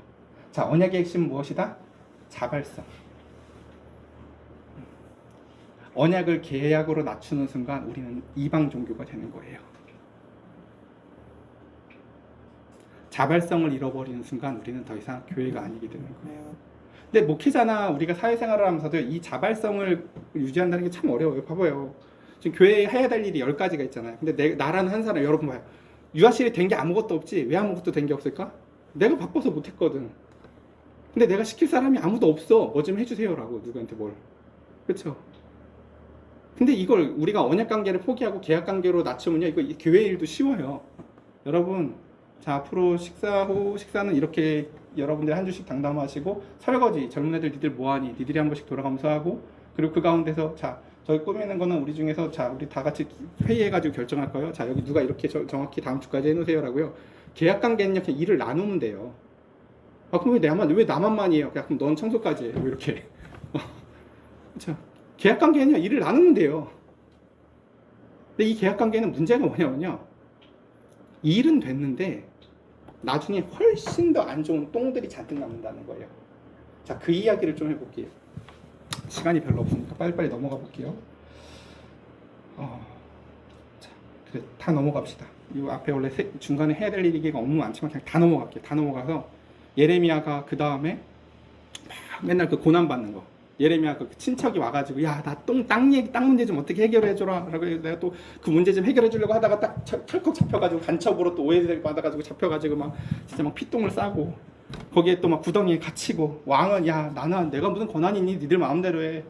자, 언약의 핵심은 무엇이다? 자발성. 언약을 계약으로 낮추는 순간 우리는 이방 종교가 되는 거예요. 자발성을 잃어버리는 순간 우리는 더 이상 교회가 아니게 되는 거예요. 근데 목회자나 우리가 사회생활을 하면서도 이 자발성을 유지한다는 게 참 어려워요. 봐봐요. 지금 교회에 해야 될 일이 10가지가 있잖아요. 근데 나라는 한 사람, 여러분 봐요. 유아실이 된 게 아무것도 없지. 왜 아무것도 된 게 없을까? 내가 바빠서 못했거든. 근데 내가 시킬 사람이 아무도 없어. 뭐 좀 해주세요라고 누구한테 뭘. 그렇죠? 근데 이걸 우리가 언약 관계를 포기하고 계약 관계로 낮추면요, 이거 교회 일도 쉬워요. 여러분, 자, 앞으로 식사 후 식사는 이렇게 여러분들 한 주씩 당담하시고, 설거지 젊은 애들 니들 뭐하니? 니들이 한 번씩 돌아가면서 하고, 그리고 그 가운데서 자, 저희 꾸미는 거는 우리 중에서 자, 우리 다 같이 회의해가지고 결정할 거예요. 자, 여기 누가 이렇게 정확히 다음 주까지 해놓으세요라고요. 계약 관계는 그냥 일을 나누면 돼요. 아, 그럼 왜 나만만 해요? 그럼 넌 청소까지 해. 뭐 이렇게. 그렇죠. 계약 관계는요, 일을 나누면 돼요. 근데 이 계약 관계는 문제가 뭐냐면요, 일은 됐는데 나중에 훨씬 더 안 좋은 똥들이 잔뜩 남는다는 거예요. 자, 그 이야기를 좀 해볼게요. 시간이 별로 없으니까 빨리빨리 넘어가 볼게요. 자, 그래, 다 넘어갑시다. 이 앞에 원래 중간에 해야 될 일이 너무 많지만 그냥 다 넘어갈게요. 다 넘어가서 예레미야가 그 다음에 맨날 그 고난 받는 거. 예레미야 그 친척이 와가지고 야, 나 땅 문제 좀 어떻게 해결해줘라 라고 해서 내가 또 그 문제 좀 해결해 주려고 하다가 딱 털컥 잡혀가지고 간첩으로 또 오해를 받아가지고 잡혀가지고 막 진짜 막 피똥을 싸고, 거기에 또 막 구덩이에 갇히고, 왕은 야, 나는 내가 무슨 권한이 있니? 니들 마음대로 해.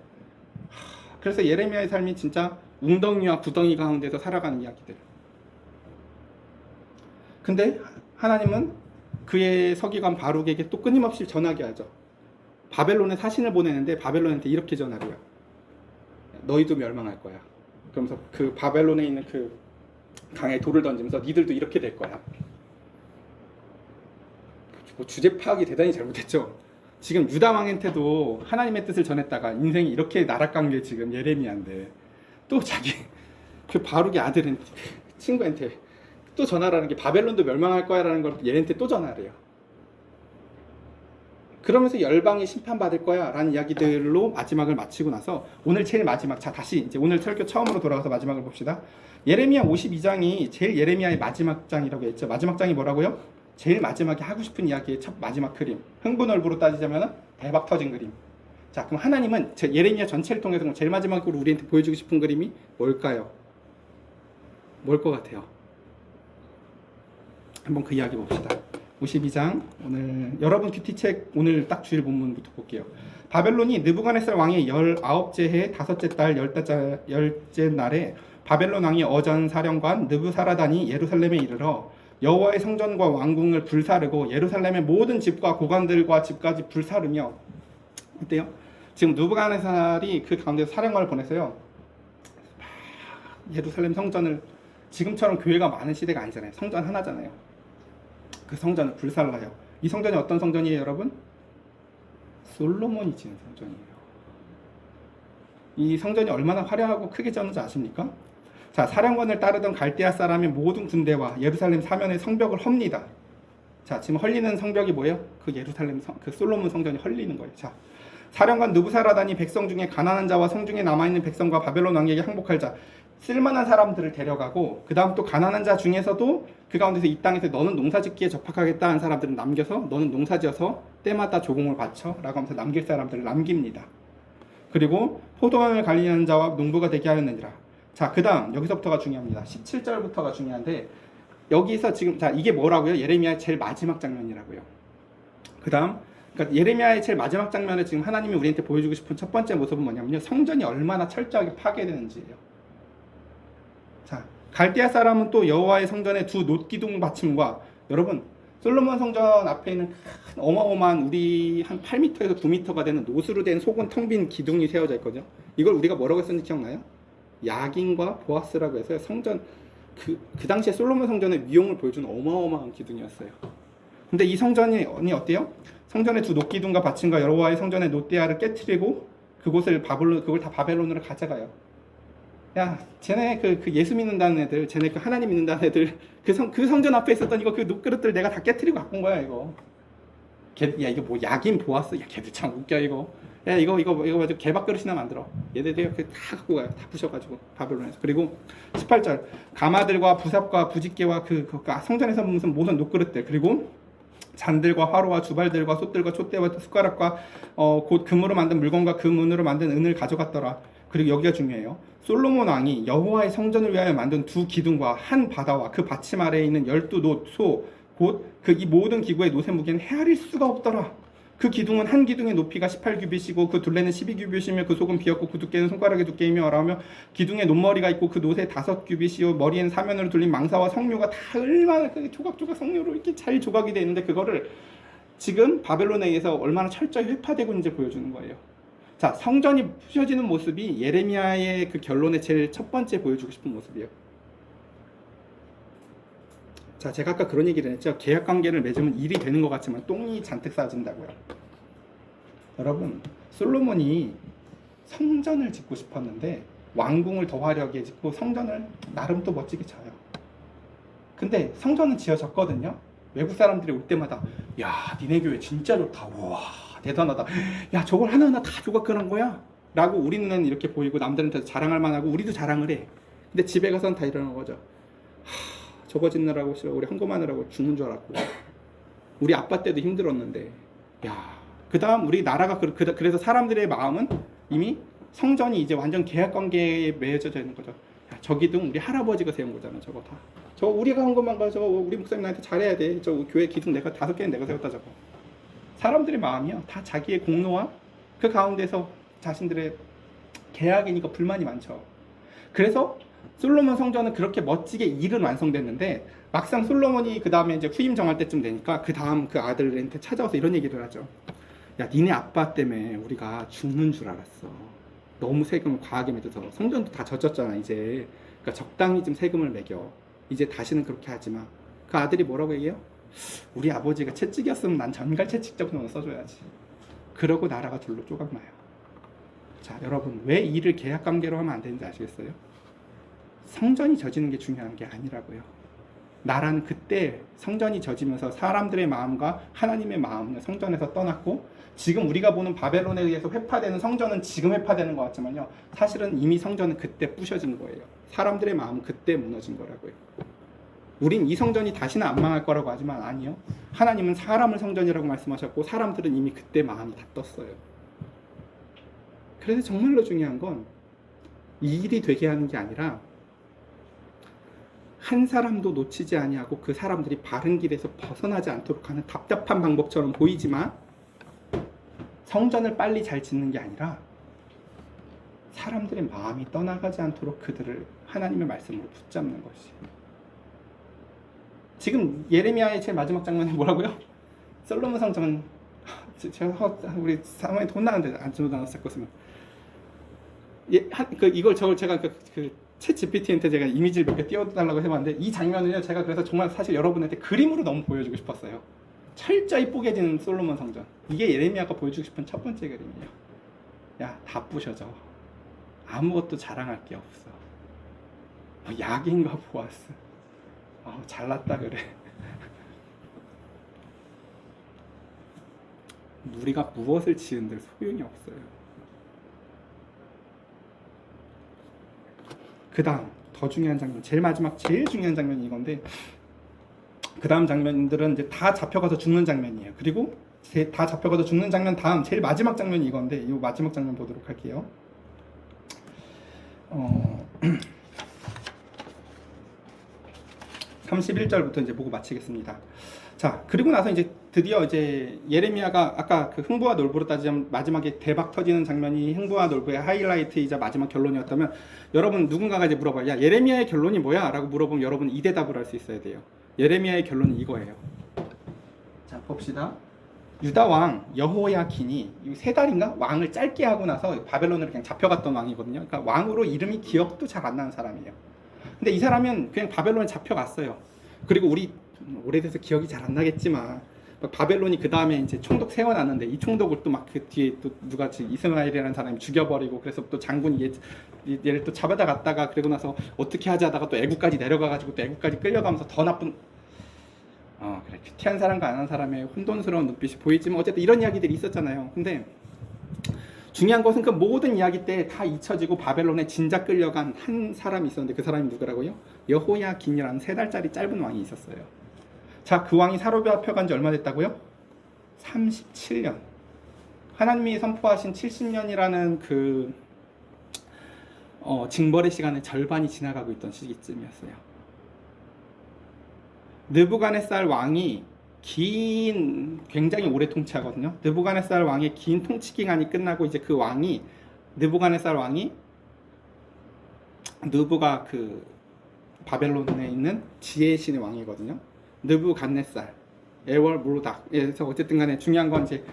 그래서 예레미야의 삶이 진짜 웅덩이와 구덩이 가운데서 살아가는 이야기들. 근데 하나님은 그의 서기관 바룩에게 또 끊임없이 전하게 하죠. 바벨론에 사신을 보내는데 바벨론한테 이렇게 전하래요. 너희도 멸망할 거야. 그러면서 그 바벨론에 있는 그 강에 돌을 던지면서 니들도 이렇게 될 거야. 뭐 주제 파악이 대단히 잘못했죠. 지금 유다 왕한테도 하나님의 뜻을 전했다가 인생이 이렇게 나락간 게 지금 예레미야인데, 또 자기 그 바룩의 아들은 친구한테 또 전하라는 게 바벨론도 멸망할 거야 라는 걸 얘한테 또 전하래요. 그러면서 열방이 심판받을 거야 라는 이야기들로 마지막을 마치고 나서 오늘 제일 마지막, 자, 다시 이제 오늘 설교 처음으로 돌아가서 마지막을 봅시다. 예레미야 52장이 제일 예레미야의 마지막 장이라고 했죠. 마지막 장이 뭐라고요? 제일 마지막에 하고 싶은 이야기의 첫 마지막 그림. 흥분얼부로 따지자면 대박 터진 그림. 자, 그럼 하나님은 예레미야 전체를 통해서 제일 마지막으로 우리한테 보여주고 싶은 그림이 뭘까요? 뭘 것 같아요? 한번 그 이야기 봅시다. 52장, 오늘 여러분 큐티책 오늘 딱 주일 본문부터 볼게요. 바벨론이 느부갓네살 왕의 19째 해 5째 달 10째 날에 바벨론 왕의 어전 사령관 느부사라단이 예루살렘에 이르러 여호와의 성전과 왕궁을 불사르고 예루살렘의 모든 집과 고관들과 집까지 불사르며, 어때요? 지금 느부갓네살이 그 가운데 사령관을 보냈어요. 예루살렘 성전을, 지금처럼 교회가 많은 시대가 아니잖아요. 성전 하나잖아요. 그 성전을 불살라요. 이 성전이 어떤 성전이에요, 여러분? 솔로몬이 지은 성전이에요. 이 성전이 얼마나 화려하고 크게 지었는지 아십니까? 자, 사령관을 따르던 갈대아 사람의 모든 군대와 예루살렘 사면의 성벽을 헐니다. 자, 지금 헐리는 성벽이 뭐예요? 그 예루살렘 그 솔로몬 성전이 헐리는 거예요. 자, 사령관 느부사라단이 백성 중에 가난한 자와 성중에 남아있는 백성과 바벨론 왕에게 항복할 자, 쓸만한 사람들을 데려가고, 그 다음 또 가난한 자 중에서도 그 가운데서 이 땅에서 너는 농사짓기에 적합하겠다 하는 사람들은 남겨서 너는 농사지어서 때마다 조공을 바쳐 라고 하면서 남길 사람들을 남깁니다. 그리고 포도원을 관리하는 자와 농부가 되게 하였느니라. 자, 그 다음 여기서부터가 중요합니다. 17절부터가 중요한데, 여기서 지금 자, 이게 뭐라고요? 예레미야의 제일 마지막 장면이라고요. 그 다음, 그러니까 예레미야의 제일 마지막 장면에 지금 하나님이 우리한테 보여주고 싶은 첫 번째 모습은 뭐냐면요, 성전이 얼마나 철저하게 파괴되는지예요. 자, 갈대아 사람은 또 여호와의 성전의 두 놋기둥 받침과, 여러분 솔로몬 성전 앞에 있는 큰 어마어마한 우리 한 8m에서 9m가 되는 놋으로 된 속은 텅 빈 기둥이 세워져 있거든요. 이걸 우리가 뭐라고 했었는지 기억나요? 야긴과 보아스라고 해서 성전 그 당시에 솔로몬 성전의 위용을 보여주는 어마어마한 기둥이었어요. 근데 이 성전이 어때요? 성전의 두 놋기둥과 받침과 여호와의 성전의 놋대야를 깨트리고 그걸 다 바벨론으로 가져가요. 야, 쟤네 그 예수 믿는다는 애들, 쟤네 그 하나님 믿는다는 애들, 그 성전 앞에 있었던 이거 그 녹그릇들 내가 다 깨트리고 갖고 온 거야 이거. 야 이거 뭐 약인 보았어? 야 걔들 참 웃겨 이거. 야 이거 가지고 개밥그릇이나 만들어. 얘네들 이렇게 다 갖고 가요. 다 부셔가지고 바벨론에서. 그리고 18절 가마들과 부삽과 부집개와 그 성전에서 무슨 모든 녹그릇들, 그리고 잔들과 화로와 주발들과 솥들과 촛대와 숟가락과 곧 금으로 만든 물건과 금은으로 만든 은을 가져갔더라. 그리고 여기가 중요해요. 솔로몬 왕이 여호와의 성전을 위하여 만든 두 기둥과 한 바다와 그 받침 아래에 있는 12 소 곧 그 이 모든 기구의 노새 무게는 헤아릴 수가 없더라. 그 기둥은 한 기둥의 높이가 18규빗이고 그 둘레는 12규빗이며 그 속은 비었고 그 두께는 손가락의 두께이며 어라며 기둥에 논머리가 있고 그 노새 5규빗이요 머리에는 사면으로 둘린 망사와 성류가 다 얼마나 그 조각조각 성류로 이렇게 잘 조각이 되어 있는데 그거를 지금 바벨론에 의해서 얼마나 철저히 회파되고 있는지 보여주는 거예요. 자, 성전이 부셔지는 모습이 예레미야의 그 결론의 제일 첫 번째 보여주고 싶은 모습이에요. 자, 제가 아까 그런 얘기를 했죠. 계약 관계를 맺으면 일이 되는 것 같지만 똥이 잔뜩 싸진다고요. 여러분, 솔로몬이 성전을 짓고 싶었는데 왕궁을 더 화려하게 짓고 성전을 나름 또 멋지게 져요. 근데 성전은 지어졌거든요. 외국 사람들이 올 때마다 야, 니네 교회 진짜 좋다. 우와, 대단하다. 야, 저걸 하나하나 다 조각해놓은 거야? 라고 우리는 이렇게 보이고 남들한테 자랑할 만하고 우리도 자랑을 해. 근데 집에 가서는 다 이러는 거죠. 저거 짓느라고 우리 헌금하느라고 죽는 줄 알았고 우리 아빠 때도 힘들었는데 야, 그 다음 우리 나라가 그래서 사람들의 마음은 이미 성전이 이제 완전 계약관계에 맺어져 있는 거죠. 야, 저 기둥 우리 할아버지가 세운 거잖아. 저거 다 저거 우리가 헌금한 거 저거 우리 목사님 나한테 잘해야 돼. 저 교회 기둥 내가 5개는 내가 세웠다. 저거 사람들의 마음이요 다 자기의 공로와 그 가운데서 자신들의 계약이니까 불만이 많죠. 그래서 솔로몬 성전은 그렇게 멋지게 일은 완성됐는데 막상 솔로몬이 그 다음에 이제 후임 정할 때쯤 되니까 그 다음 그 아들한테 찾아와서 이런 얘기를 하죠. 야, 니네 아빠 때문에 우리가 죽는 줄 알았어. 너무 세금을 과하게 매겨서 성전도 다 젖었잖아 이제. 그러니까 적당히 좀 세금을 매겨. 이제 다시는 그렇게 하지 마. 그 아들이 뭐라고 얘기해요? 우리 아버지가 채찍이었으면 난 전갈 채찍 정도는 써줘야지. 그러고 나라가 둘로 쪼각나요. 자, 여러분 왜 일을 계약관계로 하면 안 되는지 아시겠어요? 성전이 젖이는 게 중요한 게 아니라고요. 나라는 그때 성전이 젖으면서 사람들의 마음과 하나님의 마음은 성전에서 떠났고 지금 우리가 보는 바벨론에 의해서 회파되는 성전은 지금 회파되는 것 같지만요. 사실은 이미 성전은 그때 부셔진 거예요. 사람들의 마음은 그때 무너진 거라고요. 우린 이 성전이 다시는 안 망할 거라고 하지만 아니요. 하나님은 사람을 성전이라고 말씀하셨고 사람들은 이미 그때 마음이 다 떴어요. 그래서 정말로 중요한 건 이 일이 되게 하는 게 아니라 한 사람도 놓치지 아니하고 그 사람들이 바른 길에서 벗어나지 않도록 하는 답답한 방법처럼 보이지만 성전을 빨리 잘 짓는 게 아니라 사람들의 마음이 떠나가지 않도록 그들을 하나님의 말씀으로 붙잡는 것이. 지금 예레미야의 제일 마지막 장면이 뭐라고요? 솔로몬 성전 제가 우리 사모님 돈 나는데 안 주고 나눴을 것이면 이걸 제가 챗 GPT한테 제가 이미지를 몇 개 띄워달라고 해봤는데 이 장면을요 제가 그래서 정말 사실 여러분한테 그림으로 너무 보여주고 싶었어요. 철저히 뽀개지는 솔로몬 성전. 이게 예레미야가 보여주고 싶은 첫 번째 그림이에요. 야, 다 부셔져. 아무것도 자랑할 게 없어. 약인가 보았어. 잘났다 그래. 우리가 무엇을 지은들 소용이 없어요. 그 다음 더 중요한 장면, 제일 마지막 제일 중요한 장면이 이건데 그 다음 장면들은 이제 다 잡혀가서 죽는 장면이에요. 그리고 다 잡혀가서 죽는 장면 다음 제일 마지막 장면이 이건데 이 마지막 장면 보도록 할게요. 31절부터 이제 보고 마치겠습니다. 자, 그리고 나서 이제 드디어 이제 예레미야가 아까 그 흥부와 놀부로 따지면 마지막에 대박 터지는 장면이 흥부와 놀부의 하이라이트이자 마지막 결론이었다면 여러분 누군가가 이제 물어봐요. 야, 예레미야의 결론이 뭐야? 라고 물어보면 여러분 이 대답을 할 수 있어야 돼요. 예레미야의 결론은 이거예요. 자, 봅시다. 유다 왕 여호야킨이 3달인가 왕을 짧게 하고 나서 바벨론으로 그냥 잡혀갔던 왕이거든요. 그러니까 왕으로 이름이 기억도 잘 안 나는 사람이에요. 근데 이 사람은 그냥 바벨론에 잡혀갔어요. 그리고 우리 오래돼서 기억이 잘 안 나겠지만 바벨론이 그 다음에 이제 총독 세워놨는데 이 총독을 또 막 그 뒤에 또 누가 이스마엘이라는 사람이 죽여버리고 그래서 또 장군이 얘를 또 잡아다 갔다가 그리고 나서 어떻게 하자 하다가 또 애국까지 내려가가지고 또 애국까지 끌려가면서 더 나쁜 그래 큐티한 사람과 안 한 사람의 혼돈스러운 눈빛이 보이지만 어쨌든 이런 이야기들이 있었잖아요. 근데 중요한 것은 그 모든 이야기 때 다 잊혀지고 바벨론에 진작 끌려간 한 사람이 있었는데 그 사람이 누구라고요? 여호야긴이라는 3달짜리 짧은 왕이 있었어요. 자, 그 왕이 사로잡혀간 지 얼마 됐다고요? 37년. 하나님이 선포하신 70년이라는 그 징벌의 시간의 절반이 지나가고 있던 시기쯤이었어요. 느부갓네살 왕이 굉장히 오래 통치하거든요. 느부갓네살 왕의 긴 통치 기간이 끝나고 이제 그 왕이 느부갓네살 왕이 느부가 그 바벨론에 있는 지혜의 신의 왕이거든요. 느부갓네살, 에월 무르닥. 그래서 어쨌든 간에 중요한 건 이제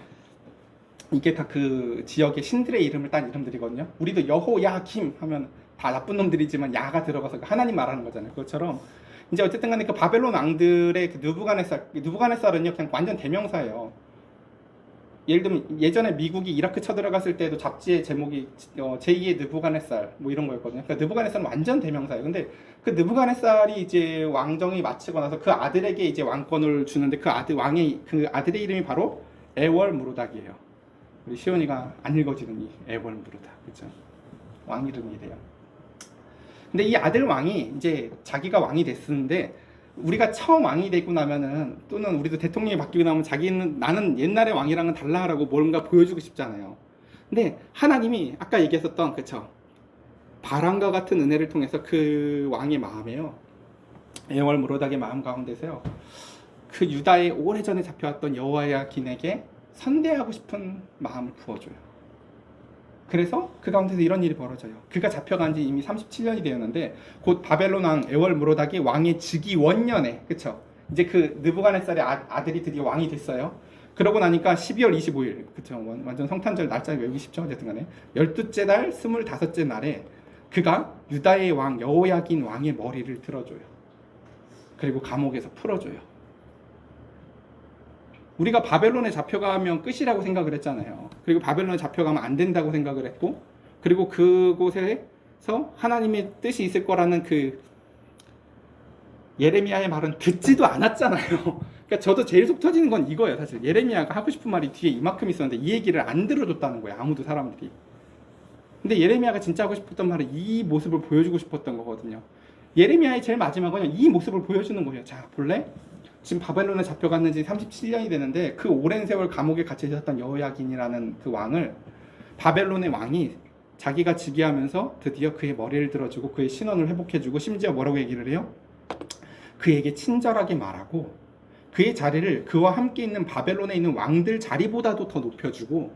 이게 다 그 지역의 신들의 이름을 딴 이름들이거든요. 우리도 여호야김 하면 다 나쁜 놈들이지만 야가 들어가서 하나님 말하는 거잖아요. 그것처럼 이제 어쨌든 간에 그 바벨론 왕들의 그 느부갓네살은요 그냥 완전 대명사예요. 예를 들면 예전에 미국이 이라크 쳐들어갔을 때도 잡지의 제목이 제2의 느부갓네살 뭐 이런 거였거든요. 그러니까 느부갓네살은 완전 대명사예요. 근데 그 느부갓네살이 이제 왕정이 마치고 나서 그 아들에게 이제 왕권을 주는데 그 아들의 이름이 바로 에월 무르닥이에요. 우리 시온이가 안 읽어지는 이 에월 무르닥, 그렇죠? 왕 이름이 이래요. 근데 이 아들 왕이 이제 자기가 왕이 됐는데 우리가 처음 왕이 되고 나면은 또는 우리도 대통령이 바뀌고 나면 자기는 나는 옛날의 왕이랑은 달라라고 뭔가 보여주고 싶잖아요. 근데 하나님이 아까 얘기했었던 그쵸 바람과 같은 은혜를 통해서 그 왕의 마음에요 에월 무로닥의 마음 가운데서요 그 유다에 오래전에 잡혀왔던 여호야긴에게 선대하고 싶은 마음을 부어줘요. 그래서 그 가운데서 이런 일이 벌어져요. 그가 잡혀간 지 이미 37년이 되었는데 곧 바벨론 왕 에월 무로닥이 왕의 즉위 원년에 그쵸? 이제 그 느부갓네살의 아들이 드디어 왕이 됐어요. 그러고 나니까 12월 25일 그쵸? 완전 성탄절 날짜 외우기 쉽죠? 어쨌든 간에 12째 달 25째 날에 그가 유다의 왕 여호야긴 왕의 머리를 들어줘요. 그리고 감옥에서 풀어줘요. 우리가 바벨론에 잡혀가면 끝이라고 생각을 했잖아요. 그리고 바벨론에 잡혀가면 안 된다고 생각을 했고 그리고 그곳에서 하나님의 뜻이 있을 거라는 그 예레미야의 말은 듣지도 않았잖아요. 그러니까 저도 제일 속 터지는 건 이거예요. 사실 예레미야가 하고 싶은 말이 뒤에 이만큼 있었는데 이 얘기를 안 들어줬다는 거예요. 아무도 사람들이. 근데 예레미야가 진짜 하고 싶었던 말은 이 모습을 보여주고 싶었던 거거든요. 예레미야의 제일 마지막은 이 모습을 보여주는 거예요. 자, 볼래? 지금 바벨론에 잡혀갔는지 37년이 되는데 그 오랜 세월 감옥에 갇혀 있었던 여호야긴이라는 그 왕을 바벨론의 왕이 자기가 즉위하면서 드디어 그의 머리를 들어주고 그의 신원을 회복해주고 심지어 뭐라고 얘기를 해요? 그에게 친절하게 말하고 그의 자리를 그와 함께 있는 바벨론에 있는 왕들 자리보다도 더 높여주고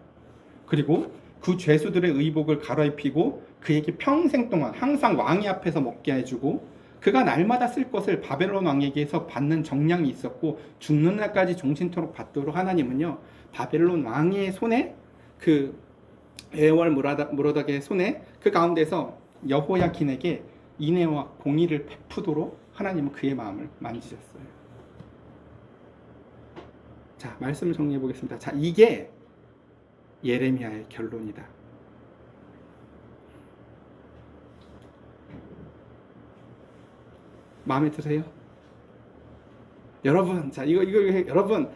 그리고 그 죄수들의 의복을 갈아입히고 그에게 평생 동안 항상 왕의 앞에서 먹게 해주고 그가 날마다 쓸 것을 바벨론 왕에게서 받는 정량이 있었고 죽는 날까지 종신토록 받도록 하나님은요 바벨론 왕의 손에 그 에월 무로닥의 손에 그 가운데서 여호야긴에게 인애와 공의를 베푸도록 하나님은 그의 마음을 만지셨어요. 자, 말씀을 정리해 보겠습니다. 자, 이게 예레미야의 결론이다. 마음에 드세요? 여러분, 자, 이거 여러분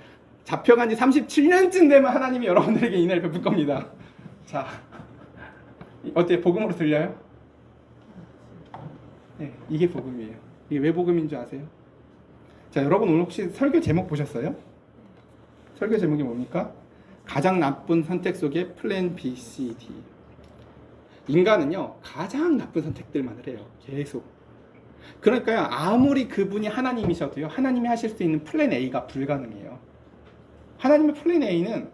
잡혀간 지 37년쯤 되면 하나님이 여러분들에게 인애를 베풀 겁니다. 자, 어때요? 복음으로 들려요? 네, 이게 복음이에요. 이게 왜 복음인 줄 아세요? 자, 여러분 오늘 혹시 설교 제목 보셨어요? 설교 제목이 뭡니까? 가장 나쁜 선택 속에 플랜 B, C, D. 인간은요 가장 나쁜 선택들만을 해요. 계속. 그러니까요 아무리 그분이 하나님이셔도요 하나님이 하실 수 있는 플랜 A가 불가능해요. 하나님의 플랜 A는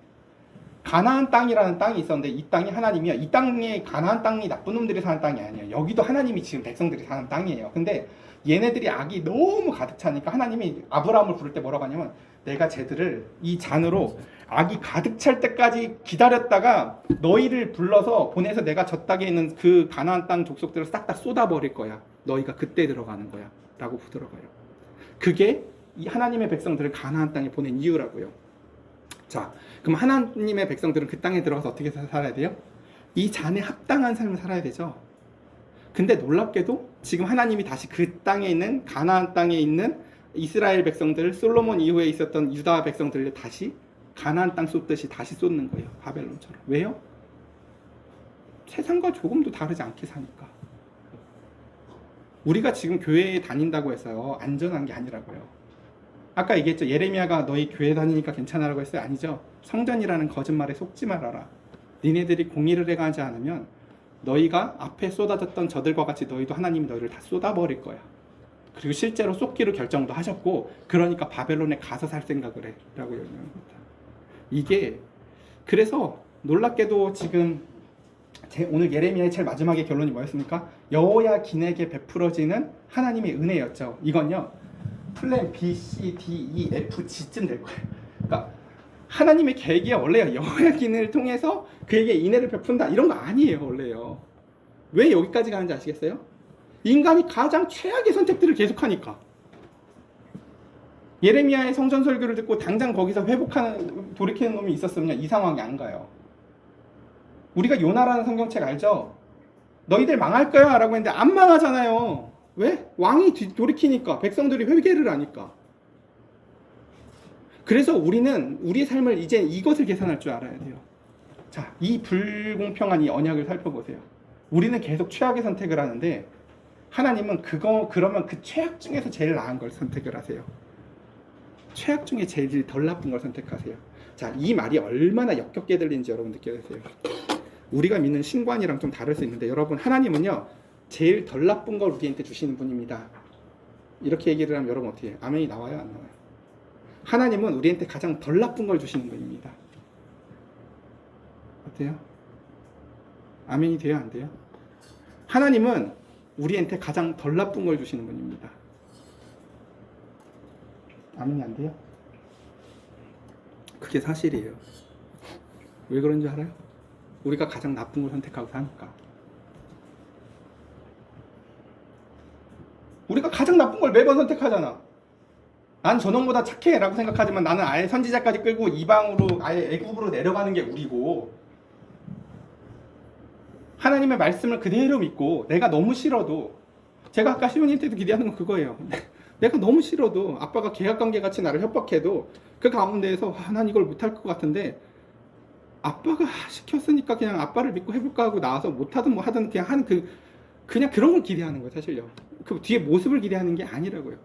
가나안 땅이라는 땅이 있었는데 이 땅이 하나님이요 이 땅에 가나안 땅이 나쁜 놈들이 사는 땅이 아니에요. 여기도 하나님이 지금 백성들이 사는 땅이에요. 근데 얘네들이 악이 너무 가득 차니까 하나님이 아브라함을 부를 때 뭐라고 하냐면 내가 쟤들을 이 잔으로 악이 가득 찰 때까지 기다렸다가 너희를 불러서 보내서 내가 저 땅에 있는 그 가나안 땅 족속들을 싹 다 쏟아버릴 거야. 너희가 그때 들어가는 거야. 라고 들어가요. 그게 이 하나님의 백성들을 가나안 땅에 보낸 이유라고요. 자, 그럼 하나님의 백성들은 그 땅에 들어가서 어떻게 살아야 돼요? 이 잔에 합당한 삶을 살아야 되죠. 근데 놀랍게도 지금 하나님이 다시 그 땅에 있는 가나안 땅에 있는 이스라엘 백성들, 솔로몬 이후에 있었던 유다 백성들을 다시 가나안 땅 쏟듯이 다시 쏟는 거예요. 바벨론처럼. 왜요? 세상과 조금도 다르지 않게 사니까. 우리가 지금 교회에 다닌다고 해서요, 안전한 게 아니라고요. 아까 얘기했죠. 예레미야가 너희 교회 다니니까 괜찮아라고 했어요. 아니죠. 성전이라는 거짓말에 속지 말아라. 니네들이 공의를 해가지 않으면 너희가 앞에 쏟아졌던 저들과 같이 너희도 하나님이 너희를 다 쏟아버릴 거야. 그리고 실제로 쏟기로 결정도 하셨고, 그러니까 바벨론에 가서 살 생각을 해 라고 얘기합니다. 이게 그래서 놀랍게도 지금 오늘 예레미야의 제일 마지막에 결론이 뭐였습니까? 여호야긴에게 베풀어지는 하나님의 은혜였죠. 이건요 플랜 B, C, D, E, F, G쯤 될 거예요. 그러니까 하나님의 계획이 원래요 여호야긴을 통해서 그에게 인애를 베푼다 이런 거 아니에요. 원래요. 왜 여기까지 가는지 아시겠어요? 인간이 가장 최악의 선택들을 계속하니까. 예레미야의 성전 설교를 듣고 당장 거기서 돌이키는 놈이 있었으면 이 상황이 안 가요. 우리가 요나라는 성경책 알죠? 너희들 망할 거야 라고 했는데 안 망하잖아요. 왜? 왕이 돌이키니까, 백성들이 회개를 하니까. 그래서 우리는 우리의 삶을 이제 이것을 계산할 줄 알아야 돼요. 자, 이 불공평한 이 언약을 살펴보세요. 우리는 계속 최악의 선택을 하는데 하나님은 그러면 그 최악 중에서 제일 나은 걸 선택을 하세요. 최악 중에 제일 덜 나쁜 걸 선택하세요. 자, 이 말이 얼마나 역겹게 들리는지 여러분 느껴보세요. 우리가 믿는 신관이랑 좀 다를 수 있는데 여러분, 하나님은요 제일 덜 나쁜 걸 우리한테 주시는 분입니다. 이렇게 얘기를 하면 여러분 어떻게 해요? 아멘이 나와요? 안 나와요? 하나님은 우리한테 가장 덜 나쁜 걸 주시는 분입니다. 어때요? 아멘이 돼요? 안 돼요? 하나님은 우리한테 가장 덜 나쁜 걸 주시는 분입니다. 아멘이 안 돼요? 그게 사실이에요. 왜 그런 줄 알아요? 우리가 가장 나쁜 걸 선택하고 사니까. 우리가 가장 나쁜 걸 매번 선택하잖아. 난 저놈보다 착해 라고 생각하지만 나는 아예 선지자까지 끌고 이방으로 아예 애국으로 내려가는 게 우리고, 하나님의 말씀을 그대로 믿고 내가 너무 싫어도, 제가 아까 시온이 때도 기대하는 건 그거예요. 내가 너무 싫어도, 아빠가 계약관계같이 나를 협박해도 그 가운데에서 난 이걸 못할 것 같은데 아빠가 시켰으니까 그냥 아빠를 믿고 해볼까 하고 나와서 못하든 뭐 하든 그냥 하는 그냥 그런 걸 기대하는 거예요. 사실요. 그 뒤에 모습을 기대하는 게 아니라고요.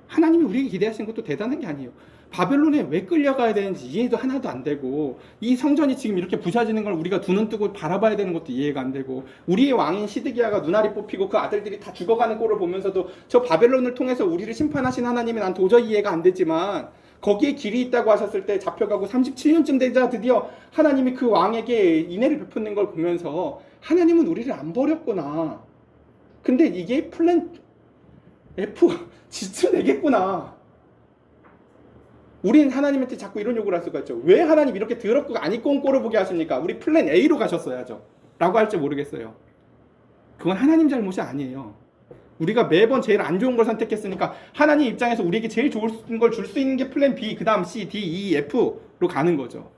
하나님이 우리에게 기대하시는 것도 대단한 게 아니에요. 바벨론에 왜 끌려가야 되는지 이해도 하나도 안 되고, 이 성전이 지금 이렇게 부셔지는 걸 우리가 두 눈 뜨고 바라봐야 되는 것도 이해가 안 되고, 우리의 왕인 시드기야가 눈알이 뽑히고 그 아들들이 다 죽어가는 꼴을 보면서도 저 바벨론을 통해서 우리를 심판하신 하나님이 난 도저히 이해가 안 되지만, 거기에 길이 있다고 하셨을 때 잡혀가고 37년쯤 되자 드디어 하나님이 그 왕에게 인애를 베푸는 걸 보면서 하나님은 우리를 안 버렸구나. 근데 이게 플랜 F G쯤 되겠구나. 우린 하나님한테 자꾸 이런 요구를 할 수가 있죠. 왜 하나님 이렇게 더럽고 안 입고 온 꼴을 보게 하십니까? 우리 플랜 A로 가셨어야죠 라고 할지 모르겠어요. 그건 하나님 잘못이 아니에요. 우리가 매번 제일 안 좋은 걸 선택했으니까 하나님 입장에서 우리에게 제일 좋은 걸 줄 수 있는 게 플랜 B, 그 다음 C, D, E, F로 가는 거죠.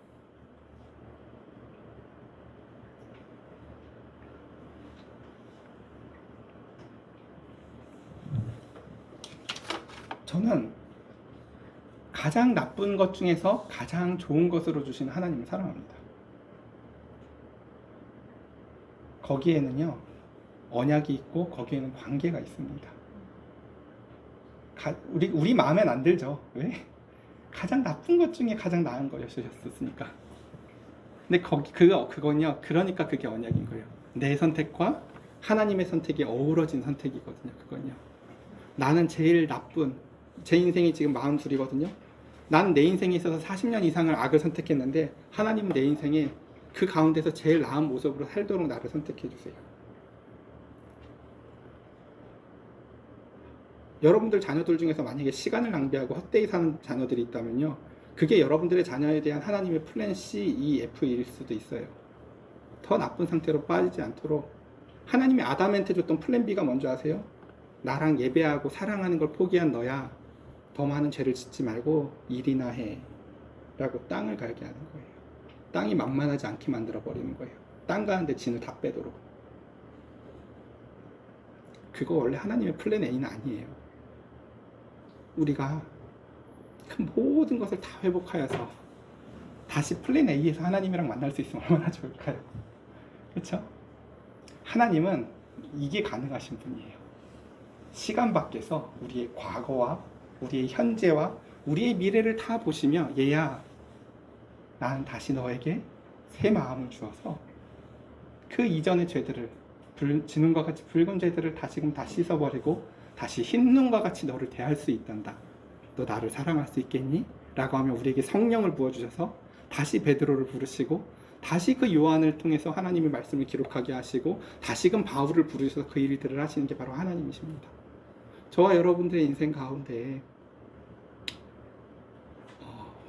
저는 가장 나쁜 것 중에서 가장 좋은 것으로 주신 하나님을 사랑합니다. 거기에는요 언약이 있고 거기에는 관계가 있습니다. 우리 마음엔 안 들죠. 왜? 가장 나쁜 것 중에 가장 나은 거였으니까. 근데 그건요 그러니까 그게 언약인 거예요. 내 선택과 하나님의 선택이 어우러진 선택이거든요. 그건요. 나는 제일 나쁜, 제 인생이 지금 42이거든요. 난 내 인생에 있어서 40년 이상을 악을 선택했는데 하나님은 내 인생에 그 가운데서 제일 나은 모습으로 살도록 나를 선택해 주세요. 여러분들 자녀들 중에서 만약에 시간을 낭비하고 헛되이 사는 자녀들이 있다면요, 그게 여러분들의 자녀에 대한 하나님의 플랜 C, E, F일 수도 있어요. 더 나쁜 상태로 빠지지 않도록 하나님이 아담한테 줬던 플랜 B가 뭔지 아세요? 나랑 예배하고 사랑하는 걸 포기한 너야. 더 많은 죄를 짓지 말고 일이나 해 라고 땅을 갈게 하는 거예요. 땅이 만만하지 않게 만들어 버리는 거예요. 땅 가는데 진을 다 빼도록. 그거 원래 하나님의 플랜 A는 아니에요. 우리가 그 모든 것을 다 회복하여서 다시 플랜 A에서 하나님이랑 만날 수 있으면 얼마나 좋을까요? 그렇죠? 하나님은 이게 가능하신 분이에요. 시간 밖에서 우리의 과거와 우리의 현재와 우리의 미래를 다 보시며, 얘야, 나는 다시 너에게 새 마음을 주어서 그 이전의 죄들을, 진눈과 같이 붉은 죄들을 다시금 다 씻어버리고 다시 흰 눈과 같이 너를 대할 수 있단다. 너 나를 사랑할 수 있겠니? 라고 하며 우리에게 성령을 부어주셔서 다시 베드로를 부르시고, 다시 그 요한을 통해서 하나님의 말씀을 기록하게 하시고, 다시금 바울을 부르셔서 그 일들을 하시는 게 바로 하나님이십니다. 저와 여러분들의 인생 가운데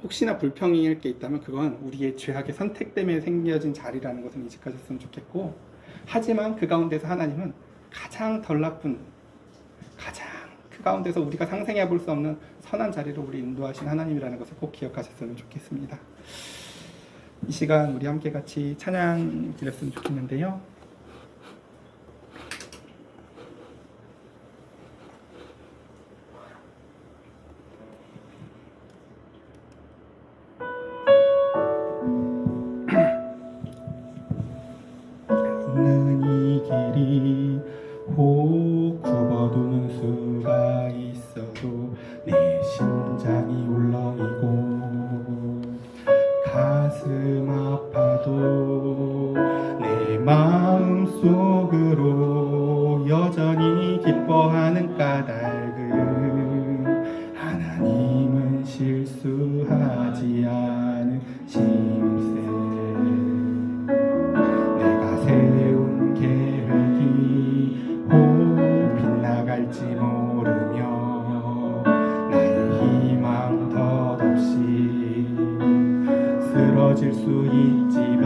혹시나 불평일 게 있다면 그건 우리의 죄악의 선택 때문에 생겨진 자리라는 것을 인식하셨으면 좋겠고, 하지만 그 가운데서 하나님은 가장 덜 나쁜, 가장 그 가운데서 우리가 상상해 볼 수 없는 선한 자리로 우리 인도하신 하나님이라는 것을 꼭 기억하셨으면 좋겠습니다. 이 시간 우리 함께 같이 찬양 드렸으면 좋겠는데요. 있는 이 길이 혹 굽어두는 수가 있어도 내 심장이 울렁이고 가슴 아파도 내 마음 속으로 여전히 기뻐하는 까닭은 하나님은 실수하지 않으심일세. 내가 세운 계획이 혹 빗나갈지 모르며 나의 희망 덧없이 쓰러질 수 있지만,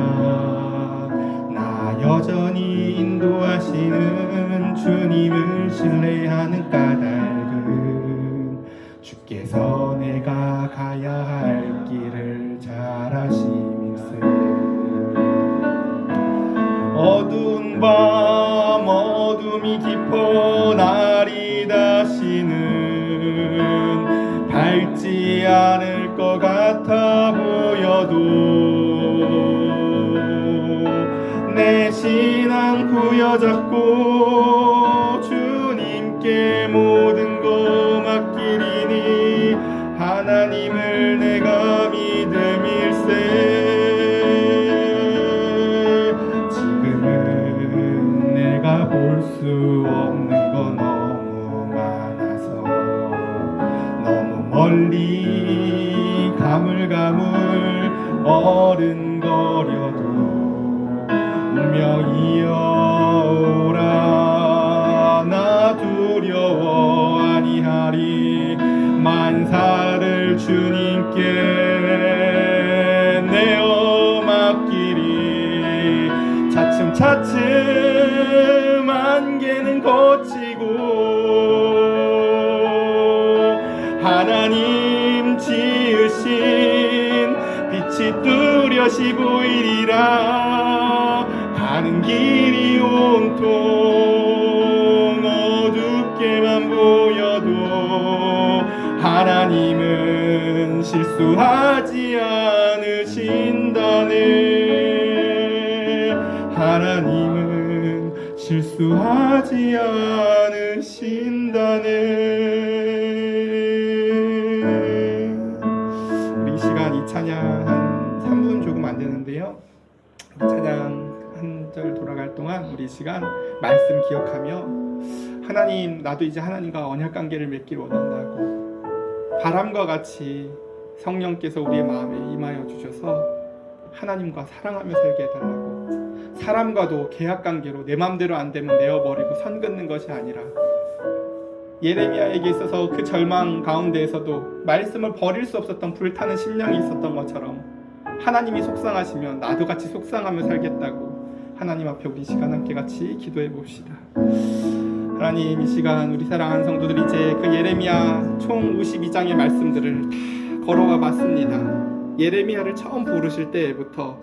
나 여전히 인도하시는 주님을 신뢰하는 까닭은 주께서 내가 가야 할 길을 잘 아심일세. 어두운 밤 어둠이 깊어 날이 다시는 밝지 않을 것 같아 보여도 내 신앙 부여잡고 주님께 모든 거 맡기리니 하나님을 내가 믿음일세. 지금은 내가 볼 수 없는 거 너무 많아서 너무 멀리 가물가물 어른거려도 운명이여라 나 두려워 아니하리. 만사를 주님께 내어 맡기리. 차츰차츰 안개는 걷히고 하나님 지으신 빛이 뚜렷이 보이리라. 가는 길이 온통 어둡게만 보여도 하나님은 실수하지 않으신다네. 하나님은 실수하지 않으신다네. 우리 이 시간 이 찬양 한 3분 조금 안 되는데요. 찬양 한 절 돌아갈 동안 우리 이 시간 말씀 기억하며, 하나님, 나도 이제 하나님과 언약 관계를 맺기를 원한다고 바람과 같이 성령께서 우리의 마음에 임하여 주셔서 하나님과 사랑하며 살게 해달라고, 사람과도 계약 관계로 내 맘대로 안 되면 내어버리고 선 긋는 것이 아니라, 예레미야에게 있어서 그 절망 가운데에서도 말씀을 버릴 수 없었던 불타는 심령이 있었던 것처럼 하나님이 속상하시면 나도 같이 속상하며 살겠다고 하나님 앞에 우리 시간 함께 같이 기도해 봅시다. 하나님, 이 시간 우리 사랑하는 성도들이 이제 그 예레미야 총 52장의 말씀들을 다 걸어와 봤습니다. 예레미야를 처음 부르실 때부터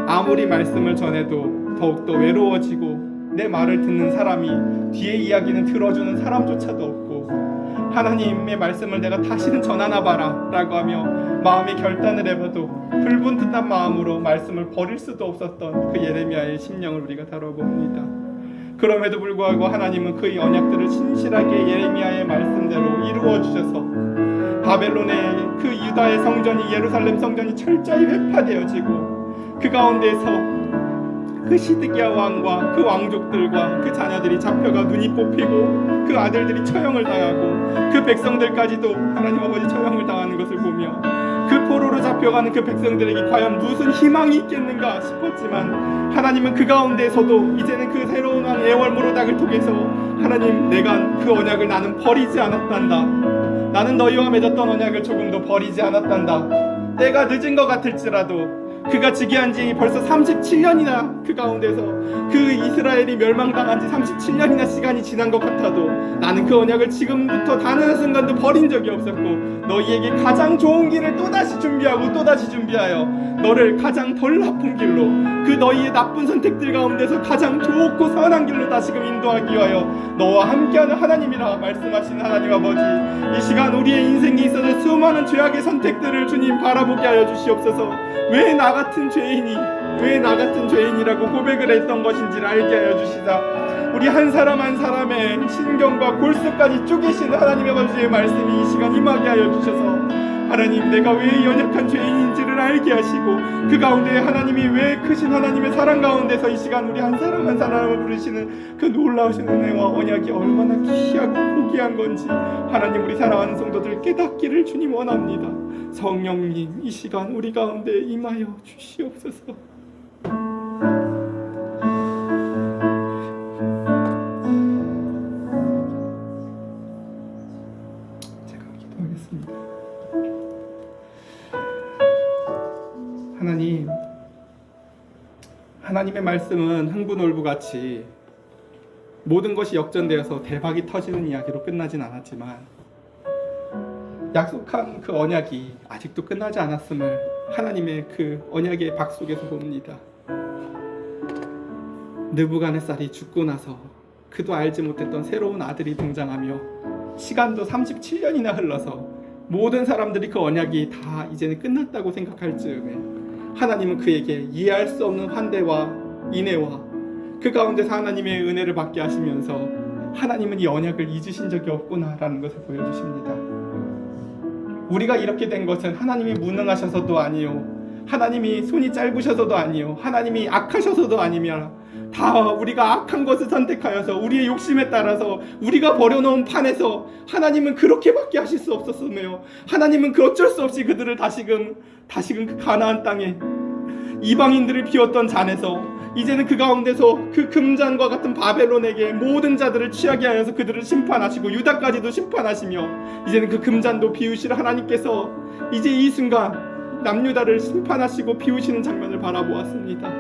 아무리 말씀을 전해도 더욱더 외로워지고 내 말을 듣는 사람이 뒤에 이야기는 들어주는 사람조차도 없고 하나님의 말씀을 내가 다시는 전하나 봐라 라고 하며 마음의 결단을 해봐도 불분듯한 마음으로 말씀을 버릴 수도 없었던 그 예레미야의 심령을 우리가 다뤄봅니다. 그럼에도 불구하고 하나님은 그의 언약들을 신실하게 예레미야의 말씀대로 이루어 주셔서 바벨론의 그 유다의 성전이, 예루살렘 성전이 철저히 회파되어지고 그 가운데서 그 시드기야 왕과 그 왕족들과 그 자녀들이 잡혀가 눈이 뽑히고 그 아들들이 처형을 당하고 그 백성들까지도 하나님 아버지 처형을 당하는 것을 보며 그 포로로 잡혀가는 그 백성들에게 과연 무슨 희망이 있겠는가 싶었지만 하나님은 그 가운데서도 이제는 그 새로운 왕 에월모로닥을 통해서 하나님, 내가 그 언약을 나는 버리지 않았단다. 나는 너희와 맺었던 언약을 조금도 버리지 않았단다. 때가 늦은 것 같을지라도 그가 즉위한 지 벌써 37년이나 그 가운데서 그 이스라엘이 멸망당한 지 37년이나 시간이 지난 것 같아도 나는 그 언약을 지금부터 단 어느 순간도 버린 적이 없었고 너희에게 가장 좋은 길을 또다시 준비하고 또다시 준비하여 너를 가장 덜 나쁜 길로, 그 너희의 나쁜 선택들 가운데서 가장 좋고 선한 길로 다시금 인도하기 위하여 너와 함께하는 하나님이라 말씀하신 하나님 아버지, 이 시간 우리의 인생에 있어서 수많은 죄악의 선택들을 주님 바라보게 하여 주시옵소서. 왜 나 같은 죄인이라고 고백을 했던 것인지를 알게 하여 주시다. 우리 한 사람 한 사람의 신경과 골수까지 쪼개시는 하나님의 아버지의 말씀이 이 시간 임하게 하여 주셔서 하나님, 내가 왜 연약한 죄인인지를 알게 하시고 그 가운데 하나님이 왜 크신 하나님의 사랑 가운데서 이 시간 우리 한 사람 한 사람을 부르시는 그 놀라우신 은혜와 언약이 얼마나 귀하고 고귀한 건지 하나님, 우리 사랑하는 성도들 깨닫기를 주님 원합니다. 성령님, 이 시간 우리 가운데 임하여 주시옵소서. 제가 기도하겠습니다. 하나님, 하나님의 말씀은 흥부놀부같이 모든 것이 역전되어서 대박이 터지는 이야기로 끝나진 않았지만 약속한 그 언약이 아직도 끝나지 않았음을 하나님의 그 언약의 박 속에서 봅니다. 느부갓네살이 죽고 나서 그도 알지 못했던 새로운 아들이 등장하며 시간도 37년이나 흘러서 모든 사람들이 그 언약이 다 이제는 끝났다고 생각할 즈음에 하나님은 그에게 이해할 수 없는 환대와 인애와 그 가운데서 하나님의 은혜를 받게 하시면서 하나님은 이 언약을 잊으신 적이 없구나라는 것을 보여주십니다. 우리가 이렇게 된 것은 하나님이 무능하셔서도 아니요, 하나님이 손이 짧으셔서도 아니요, 하나님이 악하셔서도 아니며 다 우리가 악한 것을 선택하여서 우리의 욕심에 따라서 우리가 버려놓은 판에서 하나님은 그렇게밖에 하실 수 없었으며 하나님은 그 어쩔 수 없이 그들을 다시금 그 가나안 땅에 이방인들을 비웠던 잔에서 이제는 그 가운데서 그 금잔과 같은 바벨론에게 모든 자들을 취하게 하여서 그들을 심판하시고 유다까지도 심판하시며 이제는 그 금잔도 비우실 하나님께서 이제 이 순간 남유다를 심판하시고 비우시는 장면을 바라보았습니다.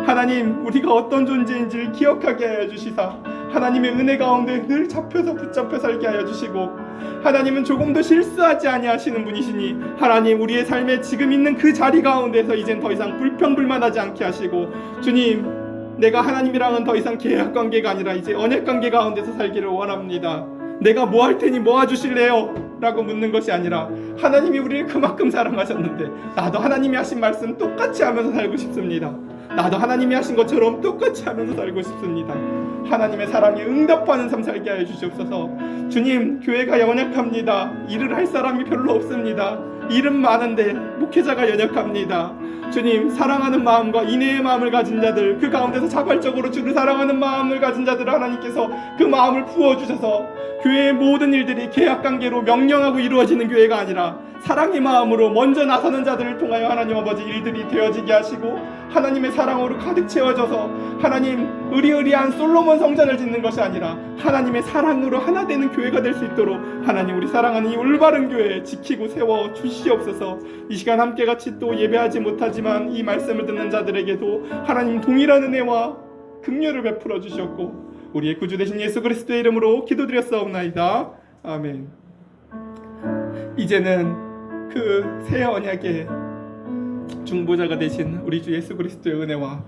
하나님, 우리가 어떤 존재인지를 기억하게 하여 주시사 하나님의 은혜 가운데 늘 잡혀서 붙잡혀 살게 하여 주시고 하나님은 조금도 실수하지 아니하시는 분이시니 하나님, 우리의 삶에 지금 있는 그 자리 가운데서 이젠 더 이상 불평불만하지 않게 하시고 주님, 내가 하나님이랑은 더 이상 계약관계가 아니라 이제 언약관계 가운데서 살기를 원합니다. 내가 뭐 할 테니 뭐 해주실래요? 라고 묻는 것이 아니라 하나님이 우리를 그만큼 사랑하셨는데 나도 하나님이 하신 말씀 똑같이 하면서 살고 싶습니다. 나도 하나님이 하신 것처럼 똑같이 하면서 살고 싶습니다. 하나님의 사랑에 응답하는 삶 살게 하여 주시옵소서. 주님, 교회가 연약합니다. 일을 할 사람이 별로 없습니다. 일은 많은데 목회자가 연약합니다. 주님, 사랑하는 마음과 인애의 마음을 가진 자들, 그 가운데서 자발적으로 주를 사랑하는 마음을 가진 자들을 하나님께서 그 마음을 부어주셔서 교회의 모든 일들이 계약관계로 명령하고 이루어지는 교회가 아니라 사랑의 마음으로 먼저 나서는 자들을 통하여 하나님 아버지 일들이 되어지게 하시고 하나님의 사랑으로 가득 채워져서 하나님 의리의리한 솔로몬 성전을 짓는 것이 아니라 하나님의 사랑으로 하나 되는 교회가 될 수 있도록 하나님, 우리 사랑하는 이 올바른 교회 지키고 세워 주시옵소서. 이 시간 함께 같이 또 예배하지 못하지만 이 말씀을 듣는 자들에게도 하나님 동일한 은혜와 긍휼을 베풀어 주셨고 우리의 구주 되신 예수 그리스도의 이름으로 기도드렸사옵나이다. 아멘. 이제는 그 새 언약의 중보자가 되신 우리 주 예수 그리스도의 은혜와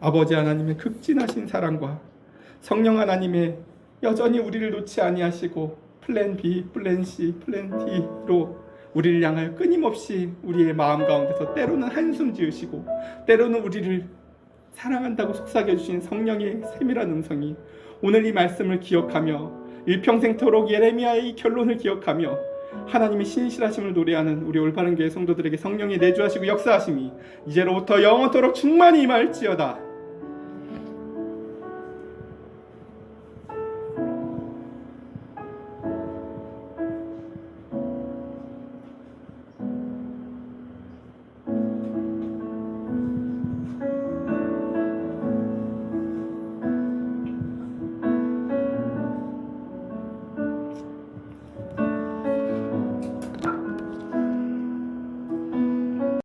아버지 하나님의 극진하신 사랑과 성령 하나님의 여전히 우리를 놓지 아니하시고 플랜 B, 플랜 C, 플랜 D로 우리를 향하여 끊임없이 우리의 마음 가운데서 때로는 한숨 지으시고 때로는 우리를 사랑한다고 속삭여 주신 성령의 세밀한 음성이 오늘 이 말씀을 기억하며 일평생토록 예레미야의 이 결론을 기억하며 하나님의 신실하심을 노래하는 우리 올바른 교회 성도들에게 성령이 내주하시고 역사하심이 이제로부터 영원토록 충만히 임할지어다.